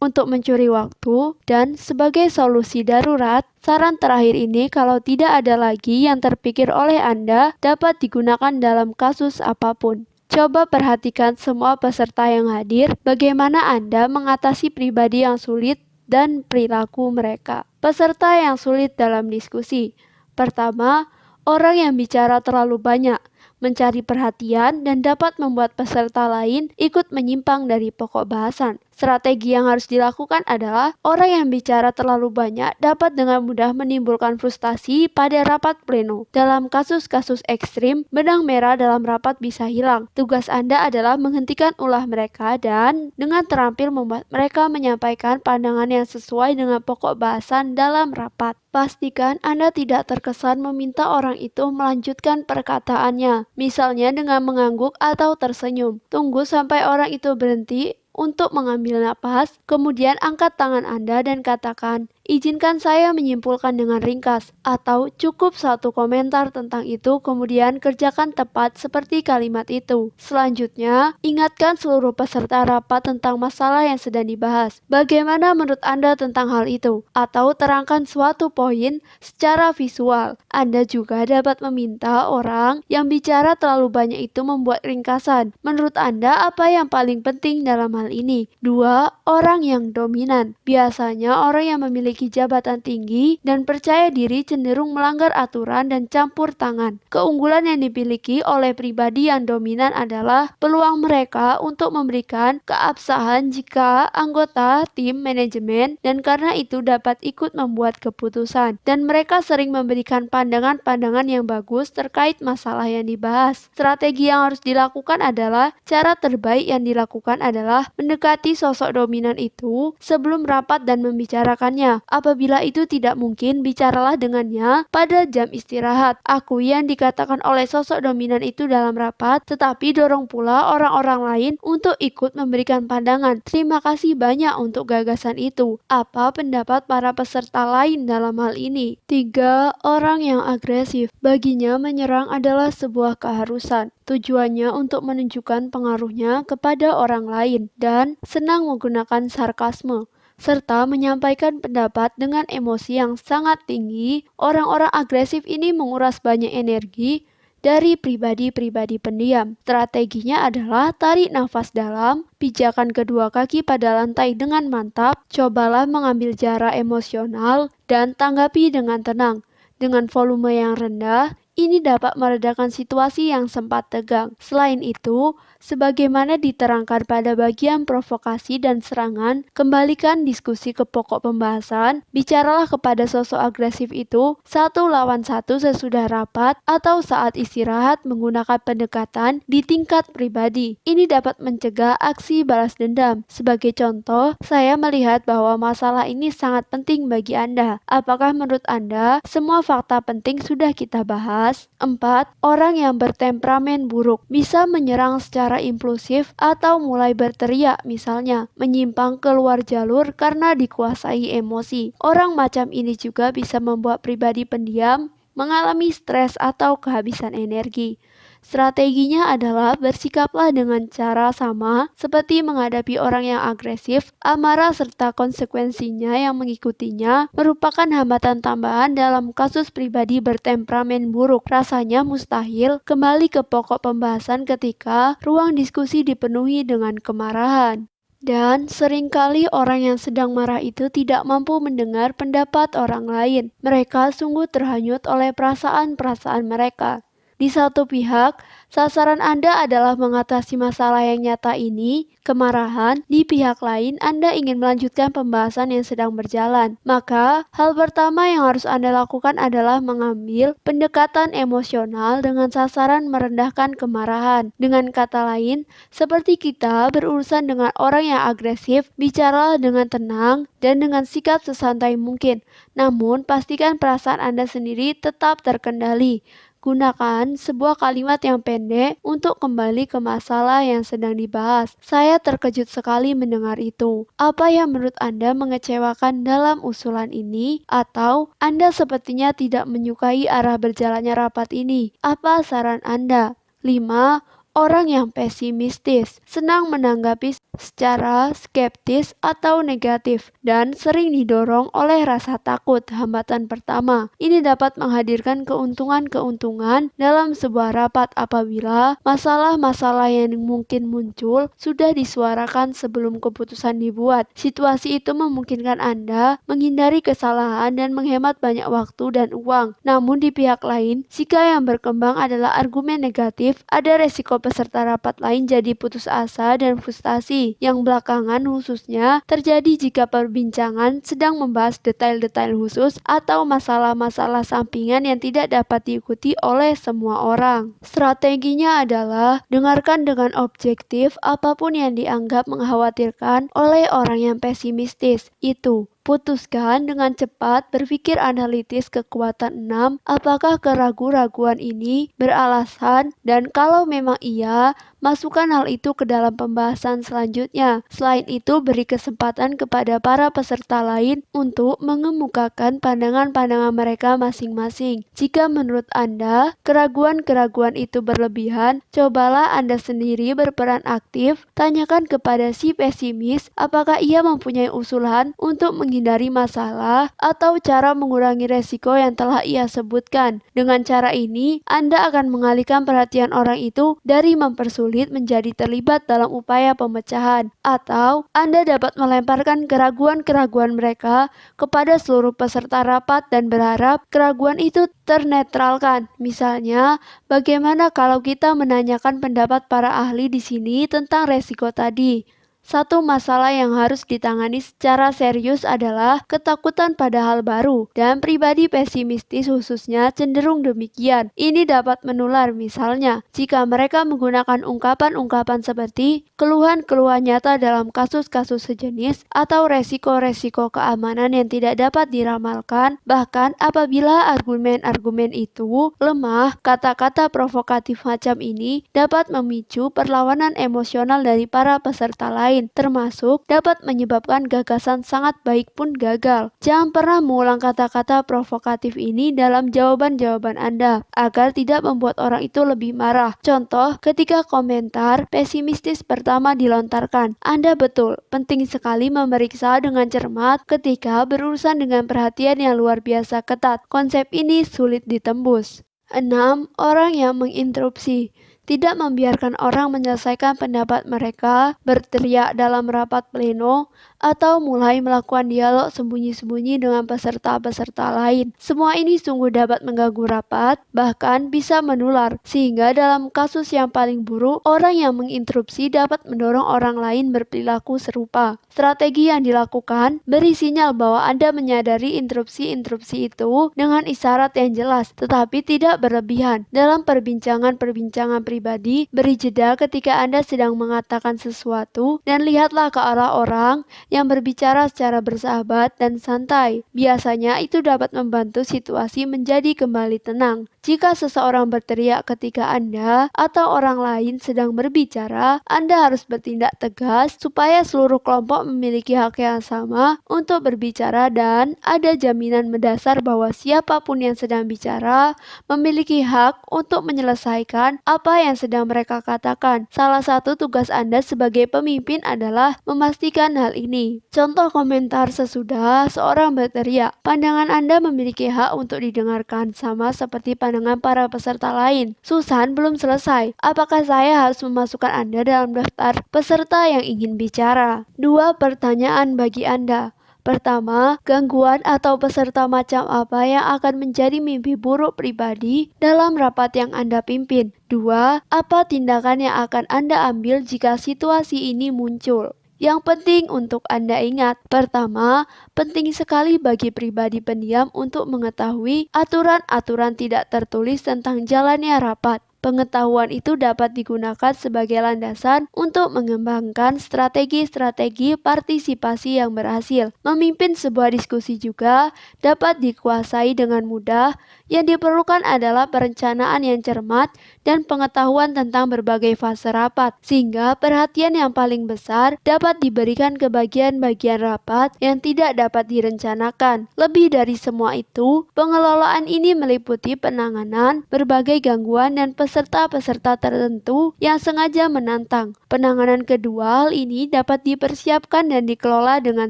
Untuk mencuri waktu dan sebagai solusi darurat, saran terakhir ini kalau tidak ada lagi yang terpikir oleh Anda dapat digunakan dalam kasus apapun. Coba perhatikan semua peserta yang hadir, bagaimana Anda mengatasi pribadi yang sulit dan perilaku mereka. Peserta yang sulit dalam diskusi. Pertama, orang yang bicara terlalu banyak, mencari perhatian dan dapat membuat peserta lain ikut menyimpang dari pokok bahasan. Strategi yang harus dilakukan adalah orang yang bicara terlalu banyak dapat dengan mudah menimbulkan frustasi pada rapat pleno. Dalam kasus-kasus ekstrim, benang merah dalam rapat bisa hilang. Tugas Anda adalah menghentikan ulah mereka dan dengan terampil membuat mereka menyampaikan pandangan yang sesuai dengan pokok bahasan dalam rapat. Pastikan Anda tidak terkesan meminta orang itu melanjutkan perkataannya, misalnya dengan mengangguk atau tersenyum. Tunggu sampai orang itu berhenti untuk mengambil napas, kemudian angkat tangan Anda dan katakan, "Izinkan saya menyimpulkan dengan ringkas," atau cukup satu komentar tentang itu, kemudian kerjakan tepat seperti kalimat itu. Selanjutnya, ingatkan seluruh peserta rapat tentang masalah yang sedang dibahas. Bagaimana menurut Anda tentang hal itu? Atau terangkan suatu poin secara visual. Anda juga dapat meminta orang yang bicara terlalu banyak itu membuat ringkasan. Menurut Anda, apa yang paling penting dalam hal ini? 2. Orang yang dominan. Biasanya orang yang memiliki jabatan tinggi dan percaya diri cenderung melanggar aturan dan campur tangan. Keunggulan yang dimiliki oleh pribadi yang dominan adalah peluang mereka untuk memberikan keabsahan jika anggota tim manajemen dan karena itu dapat ikut membuat keputusan. Dan mereka sering memberikan pandangan-pandangan yang bagus terkait masalah yang dibahas. Strategi yang harus dilakukan adalah cara terbaik yang dilakukan adalah mendekati sosok dominan itu sebelum rapat dan membicarakannya. Apabila itu tidak mungkin, bicaralah dengannya pada jam istirahat. Akui yang dikatakan oleh sosok dominan itu dalam rapat, tetapi dorong pula orang-orang lain untuk ikut memberikan pandangan. Terima kasih banyak untuk gagasan itu. Apa pendapat para peserta lain dalam hal ini? 3. Orang yang agresif. Baginya menyerang adalah sebuah keharusan. Tujuannya untuk menunjukkan pengaruhnya kepada orang lain dan senang menggunakan sarkasme serta menyampaikan pendapat dengan emosi yang sangat tinggi. Orang-orang agresif ini menguras banyak energi dari pribadi-pribadi pendiam. Strateginya adalah tarik nafas dalam, pijakan kedua kaki pada lantai dengan mantap, cobalah mengambil jarak emosional, dan tanggapi dengan tenang. Dengan volume yang rendah, ini dapat meredakan situasi yang sempat tegang. Selain itu, sebagaimana diterangkan pada bagian provokasi dan serangan, kembalikan diskusi ke pokok pembahasan, bicaralah kepada sosok agresif itu 1-1 sesudah rapat atau saat istirahat menggunakan pendekatan di tingkat pribadi. Ini dapat mencegah aksi balas dendam. Sebagai contoh, saya melihat bahwa masalah ini sangat penting bagi Anda. Apakah menurut Anda semua fakta penting sudah kita bahas? 4. Orang yang bertemperamen buruk bisa menyerang secara impulsif atau mulai berteriak, misalnya menyimpang keluar jalur karena dikuasai emosi. Orang macam ini juga bisa membuat pribadi pendiam mengalami stres atau kehabisan energi. Strateginya adalah bersikaplah dengan cara sama seperti menghadapi orang yang agresif, amarah serta konsekuensinya yang mengikutinya merupakan hambatan tambahan dalam kasus pribadi bertemperamen buruk. Rasanya mustahil kembali ke pokok pembahasan ketika ruang diskusi dipenuhi dengan kemarahan. Dan seringkali orang yang sedang marah itu tidak mampu mendengar pendapat orang lain. Mereka sungguh terhanyut oleh perasaan-perasaan mereka. Di satu pihak, sasaran Anda adalah mengatasi masalah yang nyata ini, kemarahan. Di pihak lain, Anda ingin melanjutkan pembahasan yang sedang berjalan. Maka, hal pertama yang harus Anda lakukan adalah mengambil pendekatan emosional dengan sasaran merendahkan kemarahan. Dengan kata lain, seperti kita berurusan dengan orang yang agresif, bicaralah dengan tenang dan dengan sikap sesantai mungkin. Namun, pastikan perasaan Anda sendiri tetap terkendali. Gunakan sebuah kalimat yang pendek untuk kembali ke masalah yang sedang dibahas. Saya terkejut sekali mendengar itu. Apa yang menurut Anda mengecewakan dalam usulan ini? Atau Anda sepertinya tidak menyukai arah berjalannya rapat ini? Apa saran Anda? 5. Orang yang pesimistis senang menanggapi secara skeptis atau negatif dan sering didorong oleh rasa takut. Hambatan pertama, ini dapat menghadirkan keuntungan-keuntungan dalam sebuah rapat apabila masalah-masalah yang mungkin muncul sudah disuarakan sebelum keputusan dibuat. Situasi itu memungkinkan Anda menghindari kesalahan dan menghemat banyak waktu dan uang. Namun di pihak lain, jika yang berkembang adalah argumen negatif, ada resiko peserta rapat lain jadi putus asa dan frustasi, yang belakangan khususnya terjadi jika perbincangan sedang membahas detail-detail khusus atau masalah-masalah sampingan yang tidak dapat diikuti oleh semua orang. Strateginya adalah dengarkan dengan objektif apapun yang dianggap mengkhawatirkan oleh orang yang pesimistis itu. Putuskan dengan cepat, berpikir analitis kekuatan 6, apakah keraguan-raguan ini beralasan, dan kalau memang iya, masukkan hal itu ke dalam pembahasan selanjutnya. Selain itu, beri kesempatan kepada para peserta lain untuk mengemukakan pandangan-pandangan mereka masing-masing. Jika menurut Anda, keraguan-keraguan itu berlebihan, cobalah Anda sendiri berperan aktif, tanyakan kepada si pesimis apakah ia mempunyai usulan untuk menghindari masalah atau cara mengurangi resiko yang telah ia sebutkan. Dengan cara ini, Anda akan mengalihkan perhatian orang itu dari mempersulit menjadi terlibat dalam upaya pemecahan, atau Anda dapat melemparkan keraguan-keraguan mereka kepada seluruh peserta rapat dan berharap keraguan itu ternetralkan. Misalnya, bagaimana kalau kita menanyakan pendapat para ahli di sini tentang resiko tadi? Satu masalah yang harus ditangani secara serius adalah ketakutan pada hal baru, dan pribadi pesimistis khususnya cenderung demikian. Ini dapat menular, misalnya jika mereka menggunakan ungkapan-ungkapan seperti keluhan-keluhan nyata dalam kasus-kasus sejenis atau resiko-resiko keamanan yang tidak dapat diramalkan. Bahkan apabila argumen-argumen itu lemah, kata-kata provokatif macam ini dapat memicu perlawanan emosional dari para peserta lain, termasuk dapat menyebabkan gagasan sangat baik pun gagal. Jangan pernah mengulang kata-kata provokatif ini dalam jawaban-jawaban Anda, agar tidak membuat orang itu lebih marah. Contoh, ketika komentar pesimistis pertama dilontarkan, Anda betul, penting sekali memeriksa dengan cermat ketika berurusan dengan perhatian yang luar biasa ketat. Konsep ini sulit ditembus. 6. Orang yang menginterupsi. Tidak membiarkan orang menyelesaikan pendapat mereka, berteriak dalam rapat pleno, atau mulai melakukan dialog sembunyi-sembunyi dengan peserta-peserta lain. Semua ini sungguh dapat mengganggu rapat, bahkan bisa menular, sehingga dalam kasus yang paling buruk, orang yang menginterupsi dapat mendorong orang lain berperilaku serupa. Strategi yang dilakukan, beri sinyal bahwa Anda menyadari interupsi-interupsi itu dengan isyarat yang jelas, tetapi tidak berlebihan. Dalam perbincangan-perbincangan pribadi, beri jeda ketika Anda sedang mengatakan sesuatu, dan lihatlah ke arah orang yang berbicara secara bersahabat dan santai. Biasanya itu dapat membantu situasi menjadi kembali tenang. Jika seseorang berteriak ketika Anda atau orang lain sedang berbicara, Anda harus bertindak tegas supaya seluruh kelompok memiliki hak yang sama untuk berbicara dan ada jaminan mendasar bahwa siapapun yang sedang bicara memiliki hak untuk menyelesaikan apa yang sedang mereka katakan. Salah satu tugas Anda sebagai pemimpin adalah memastikan hal ini. Contoh komentar sesudah seorang berteriak, pandangan Anda memiliki hak untuk didengarkan sama seperti pandangan para peserta lain. Susan belum selesai. Apakah saya harus memasukkan Anda dalam daftar peserta yang ingin bicara? 2 pertanyaan bagi Anda. Pertama, gangguan atau peserta macam apa yang akan menjadi mimpi buruk pribadi dalam rapat yang Anda pimpin? 2, apa tindakan yang akan Anda ambil jika situasi ini muncul? Yang penting untuk Anda ingat, pertama, penting sekali bagi pribadi pendiam untuk mengetahui aturan-aturan tidak tertulis tentang jalannya rapat. Pengetahuan itu dapat digunakan sebagai landasan untuk mengembangkan strategi-strategi partisipasi yang berhasil. Memimpin sebuah diskusi juga dapat dikuasai dengan mudah. Yang diperlukan adalah perencanaan yang cermat dan pengetahuan tentang berbagai fase rapat, sehingga perhatian yang paling besar dapat diberikan ke bagian-bagian rapat yang tidak dapat direncanakan. Lebih dari semua itu, pengelolaan ini meliputi penanganan berbagai gangguan dan peserta-peserta tertentu yang sengaja menantang. Penanganan kedua hal ini dapat dipersiapkan dan dikelola dengan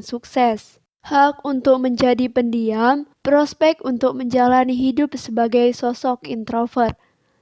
sukses. Hak untuk menjadi pendiam, prospek untuk menjalani hidup sebagai sosok introvert.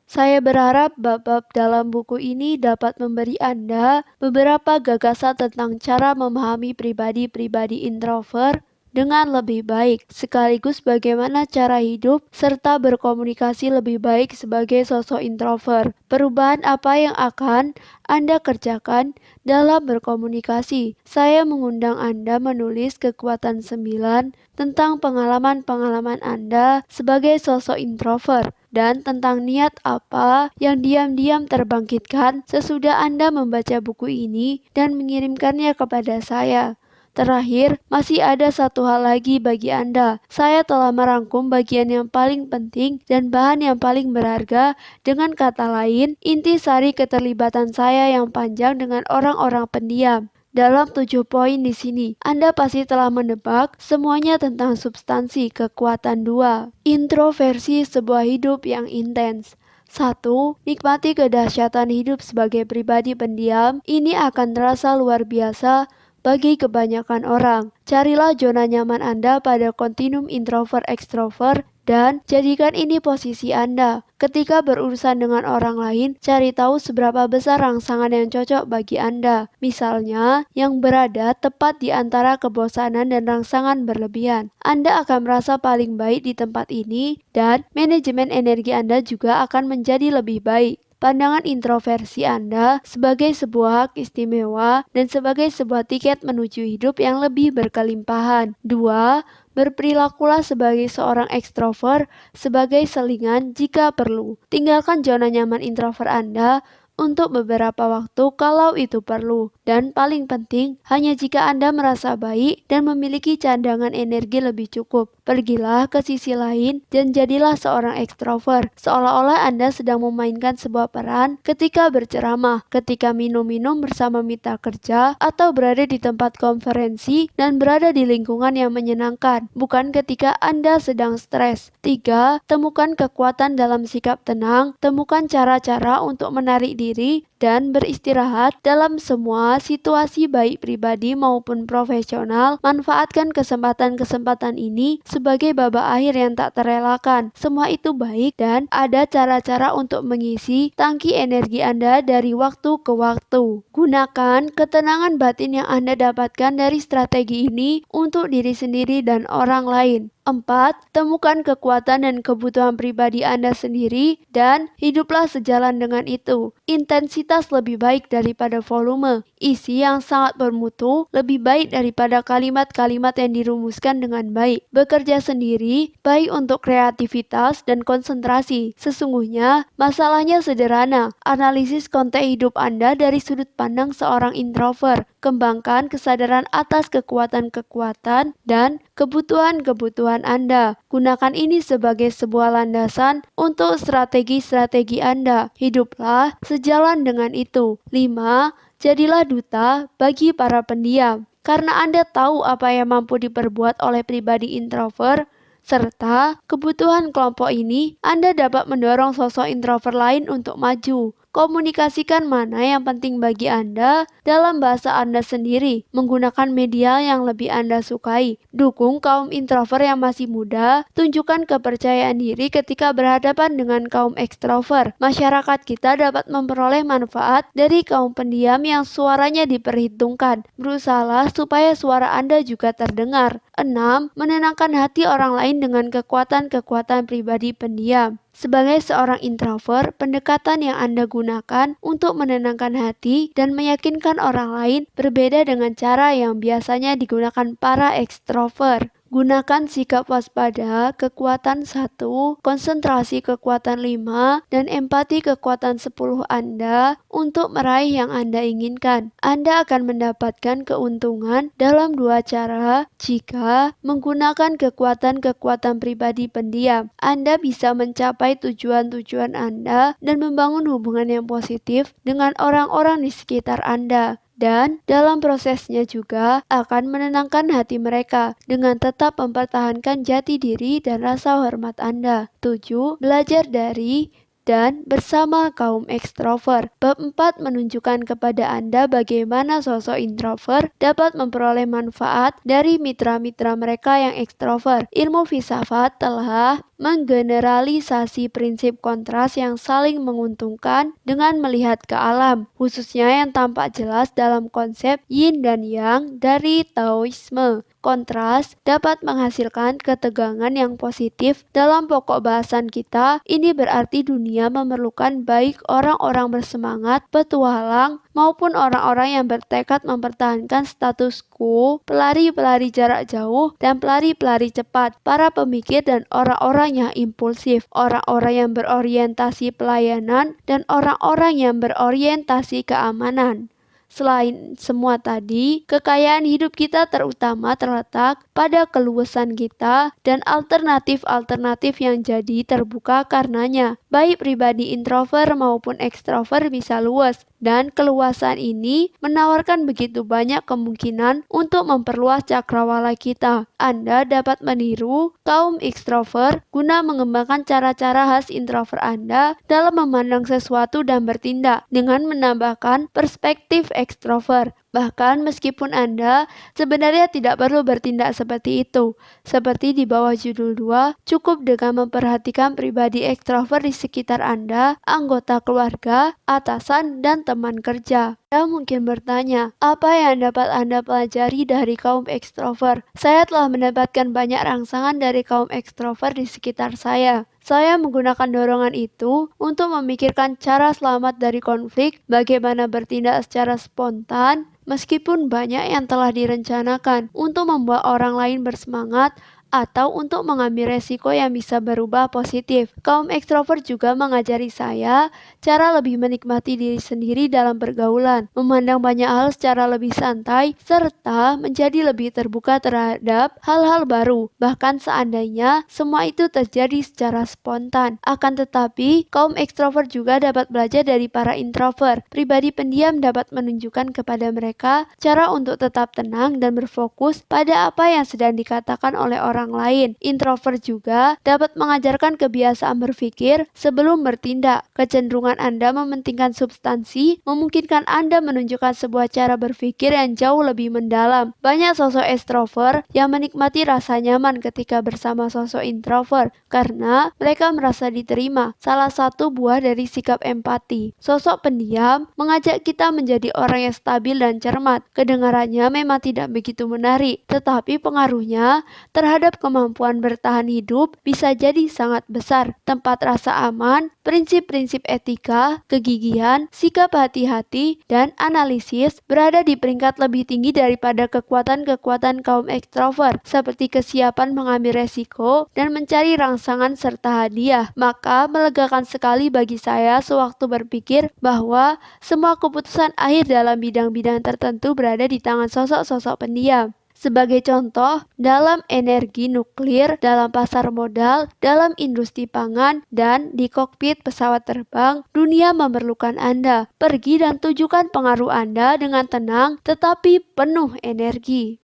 Saya berharap bab-bab dalam buku ini dapat memberi Anda beberapa gagasan tentang cara memahami pribadi-pribadi introvert dengan lebih baik, sekaligus bagaimana cara hidup serta berkomunikasi lebih baik sebagai sosok introvert. Perubahan apa yang akan Anda kerjakan dalam berkomunikasi? Saya mengundang Anda menulis kekuatan 9 tentang pengalaman-pengalaman Anda sebagai sosok introvert dan tentang niat apa yang diam-diam terbangkitkan sesudah Anda membaca buku ini dan mengirimkannya kepada saya. Terakhir, masih ada satu hal lagi bagi Anda. Saya telah merangkum bagian yang paling penting dan bahan yang paling berharga. Dengan kata lain, intisari keterlibatan saya yang panjang dengan orang-orang pendiam. Dalam 7 poin di sini, Anda pasti telah menebak semuanya tentang substansi kekuatan 2. Introversi sebuah hidup yang intens. 1. Nikmati kedahsyatan hidup sebagai pribadi pendiam. Ini akan terasa luar biasa bagi kebanyakan orang. Carilah zona nyaman Anda pada kontinum introvert-extrovert dan jadikan ini posisi Anda. Ketika berurusan dengan orang lain, cari tahu seberapa besar rangsangan yang cocok bagi Anda. Misalnya, yang berada tepat di antara kebosanan dan rangsangan berlebihan. Anda akan merasa paling baik di tempat ini dan manajemen energi Anda juga akan menjadi lebih baik. Pandangan introversi Anda sebagai sebuah hak istimewa dan sebagai sebuah tiket menuju hidup yang lebih berkelimpahan. 2. Berperilakulah sebagai seorang ekstrovert sebagai selingan jika perlu. Tinggalkan zona nyaman introvert Anda untuk beberapa waktu kalau itu perlu. Dan paling penting, hanya jika Anda merasa baik dan memiliki cadangan energi lebih cukup. Pergilah ke sisi lain dan jadilah seorang ekstrovert, seolah-olah Anda sedang memainkan sebuah peran ketika berceramah, ketika minum-minum bersama mitra kerja, atau berada di tempat konferensi dan berada di lingkungan yang menyenangkan, bukan ketika Anda sedang stres. 3. Temukan kekuatan dalam sikap tenang, temukan cara-cara untuk menarik diri dan beristirahat dalam semua situasi baik pribadi maupun profesional. Manfaatkan kesempatan-kesempatan ini sebagai babak akhir yang tak terelakkan. Semua itu baik dan ada cara-cara untuk mengisi tangki energi Anda dari waktu ke waktu. Gunakan ketenangan batin yang Anda dapatkan dari strategi ini untuk diri sendiri dan orang lain. 4. Temukan kekuatan dan kebutuhan pribadi Anda sendiri dan hiduplah sejalan dengan itu. Intensitas lebih baik daripada volume. Isi yang sangat bermutu lebih baik daripada kalimat-kalimat yang dirumuskan dengan baik. Bekerja sendiri baik untuk kreativitas dan konsentrasi. Sesungguhnya masalahnya sederhana. Analisis konteks hidup Anda dari sudut pandang seorang introvert. Kembangkan kesadaran atas kekuatan-kekuatan dan kebutuhan-kebutuhan Anda. Gunakan ini sebagai sebuah landasan untuk strategi-strategi Anda. Hiduplah sejalan dengan itu. 5. Jadilah duta bagi para pendiam. Karena Anda tahu apa yang mampu diperbuat oleh pribadi introvert, serta kebutuhan kelompok ini, Anda dapat mendorong sosok introvert lain untuk maju. Komunikasikan mana yang penting bagi Anda dalam bahasa Anda sendiri, menggunakan media yang lebih Anda sukai. Dukung kaum introvert yang masih muda, tunjukkan kepercayaan diri ketika berhadapan dengan kaum ekstrovert. Masyarakat kita dapat memperoleh manfaat dari kaum pendiam yang suaranya diperhitungkan. Berusahalah supaya suara Anda juga terdengar. 6. Menenangkan hati orang lain dengan kekuatan-kekuatan pribadi pendiam. Sebagai seorang introvert, pendekatan yang Anda gunakan untuk menenangkan hati dan meyakinkan orang lain berbeda dengan cara yang biasanya digunakan para ekstrovert. Gunakan sikap waspada, kekuatan 1, konsentrasi kekuatan 5, dan empati kekuatan 10 Anda untuk meraih yang Anda inginkan. Anda akan mendapatkan keuntungan dalam dua cara jika menggunakan kekuatan-kekuatan pribadi pendiam. Anda bisa mencapai tujuan-tujuan Anda dan membangun hubungan yang positif dengan orang-orang di sekitar Anda. Dan dalam prosesnya juga akan menenangkan hati mereka dengan tetap mempertahankan jati diri dan rasa hormat Anda. 7. Belajar dari dan bersama kaum ekstrovert. Bab 4 menunjukkan kepada Anda bagaimana sosok introvert dapat memperoleh manfaat dari mitra-mitra mereka yang ekstrovert. Ilmu filsafat telah menggeneralisasi prinsip kontras yang saling menguntungkan dengan melihat ke alam, khususnya yang tampak jelas dalam konsep yin dan yang dari Taoisme. Kontras dapat menghasilkan ketegangan yang positif. Dalam pokok bahasan kita, ini berarti dunia memerlukan baik orang-orang bersemangat, petualang, maupun orang-orang yang bertekad mempertahankan status quo, pelari-pelari jarak jauh, dan pelari-pelari cepat, para pemikir dan orang-orang yang impulsif, orang-orang yang berorientasi pelayanan, dan orang-orang yang berorientasi keamanan. Selain semua tadi, kekayaan hidup kita terutama terletak pada keluasan kita dan alternatif-alternatif yang jadi terbuka karenanya. Baik pribadi introvert maupun ekstrovert bisa luas, dan keluasan ini menawarkan begitu banyak kemungkinan untuk memperluas cakrawala kita. Anda dapat meniru kaum ekstrovert guna mengembangkan cara-cara khas introvert Anda dalam memandang sesuatu dan bertindak dengan menambahkan perspektif ekstrovert. Bahkan meskipun Anda sebenarnya tidak perlu bertindak seperti itu. Seperti di bawah judul 2, cukup dengan memperhatikan pribadi ekstrovert di sekitar Anda, anggota keluarga, atasan, dan teman kerja. Anda mungkin bertanya, apa yang dapat Anda pelajari dari kaum ekstrovert? Saya telah mendapatkan banyak rangsangan dari kaum ekstrovert di sekitar saya. Saya menggunakan dorongan itu untuk memikirkan cara selamat dari konflik, bagaimana bertindak secara spontan, meskipun banyak yang telah direncanakan untuk membuat orang lain bersemangat atau untuk mengambil resiko yang bisa berubah positif. Kaum ekstrovert juga mengajari saya cara lebih menikmati diri sendiri dalam pergaulan, memandang banyak hal secara lebih santai, serta menjadi lebih terbuka terhadap hal-hal baru, bahkan seandainya semua itu terjadi secara spontan. Akan tetapi, kaum ekstrovert juga dapat belajar dari para introvert. Pribadi pendiam dapat menunjukkan kepada mereka cara untuk tetap tenang dan berfokus pada apa yang sedang dikatakan oleh orang lain. Introvert juga dapat mengajarkan kebiasaan berpikir sebelum bertindak. Kecenderungan Anda mementingkan substansi memungkinkan Anda menunjukkan sebuah cara berpikir yang jauh lebih mendalam. Banyak sosok extrovert yang menikmati rasa nyaman ketika bersama sosok introvert karena mereka merasa diterima. Salah satu buah dari sikap empati. Sosok pendiam mengajak kita menjadi orang yang stabil dan cermat. Kedengarannya memang tidak begitu menarik, tetapi pengaruhnya terhadap terhadap kemampuan bertahan hidup bisa jadi sangat besar. Tempat rasa aman, prinsip-prinsip etika, kegigihan, sikap hati-hati, dan analisis berada di peringkat lebih tinggi daripada kekuatan-kekuatan kaum ekstrovert, seperti kesiapan mengambil resiko dan mencari rangsangan serta hadiah. Maka melegakan sekali bagi saya sewaktu berpikir bahwa semua keputusan akhir dalam bidang-bidang tertentu berada di tangan sosok-sosok pendiam. Sebagai contoh, dalam energi nuklir, dalam pasar modal, dalam industri pangan, dan di kokpit pesawat terbang, dunia memerlukan Anda. Pergi dan tujukan pengaruh Anda dengan tenang tetapi penuh energi.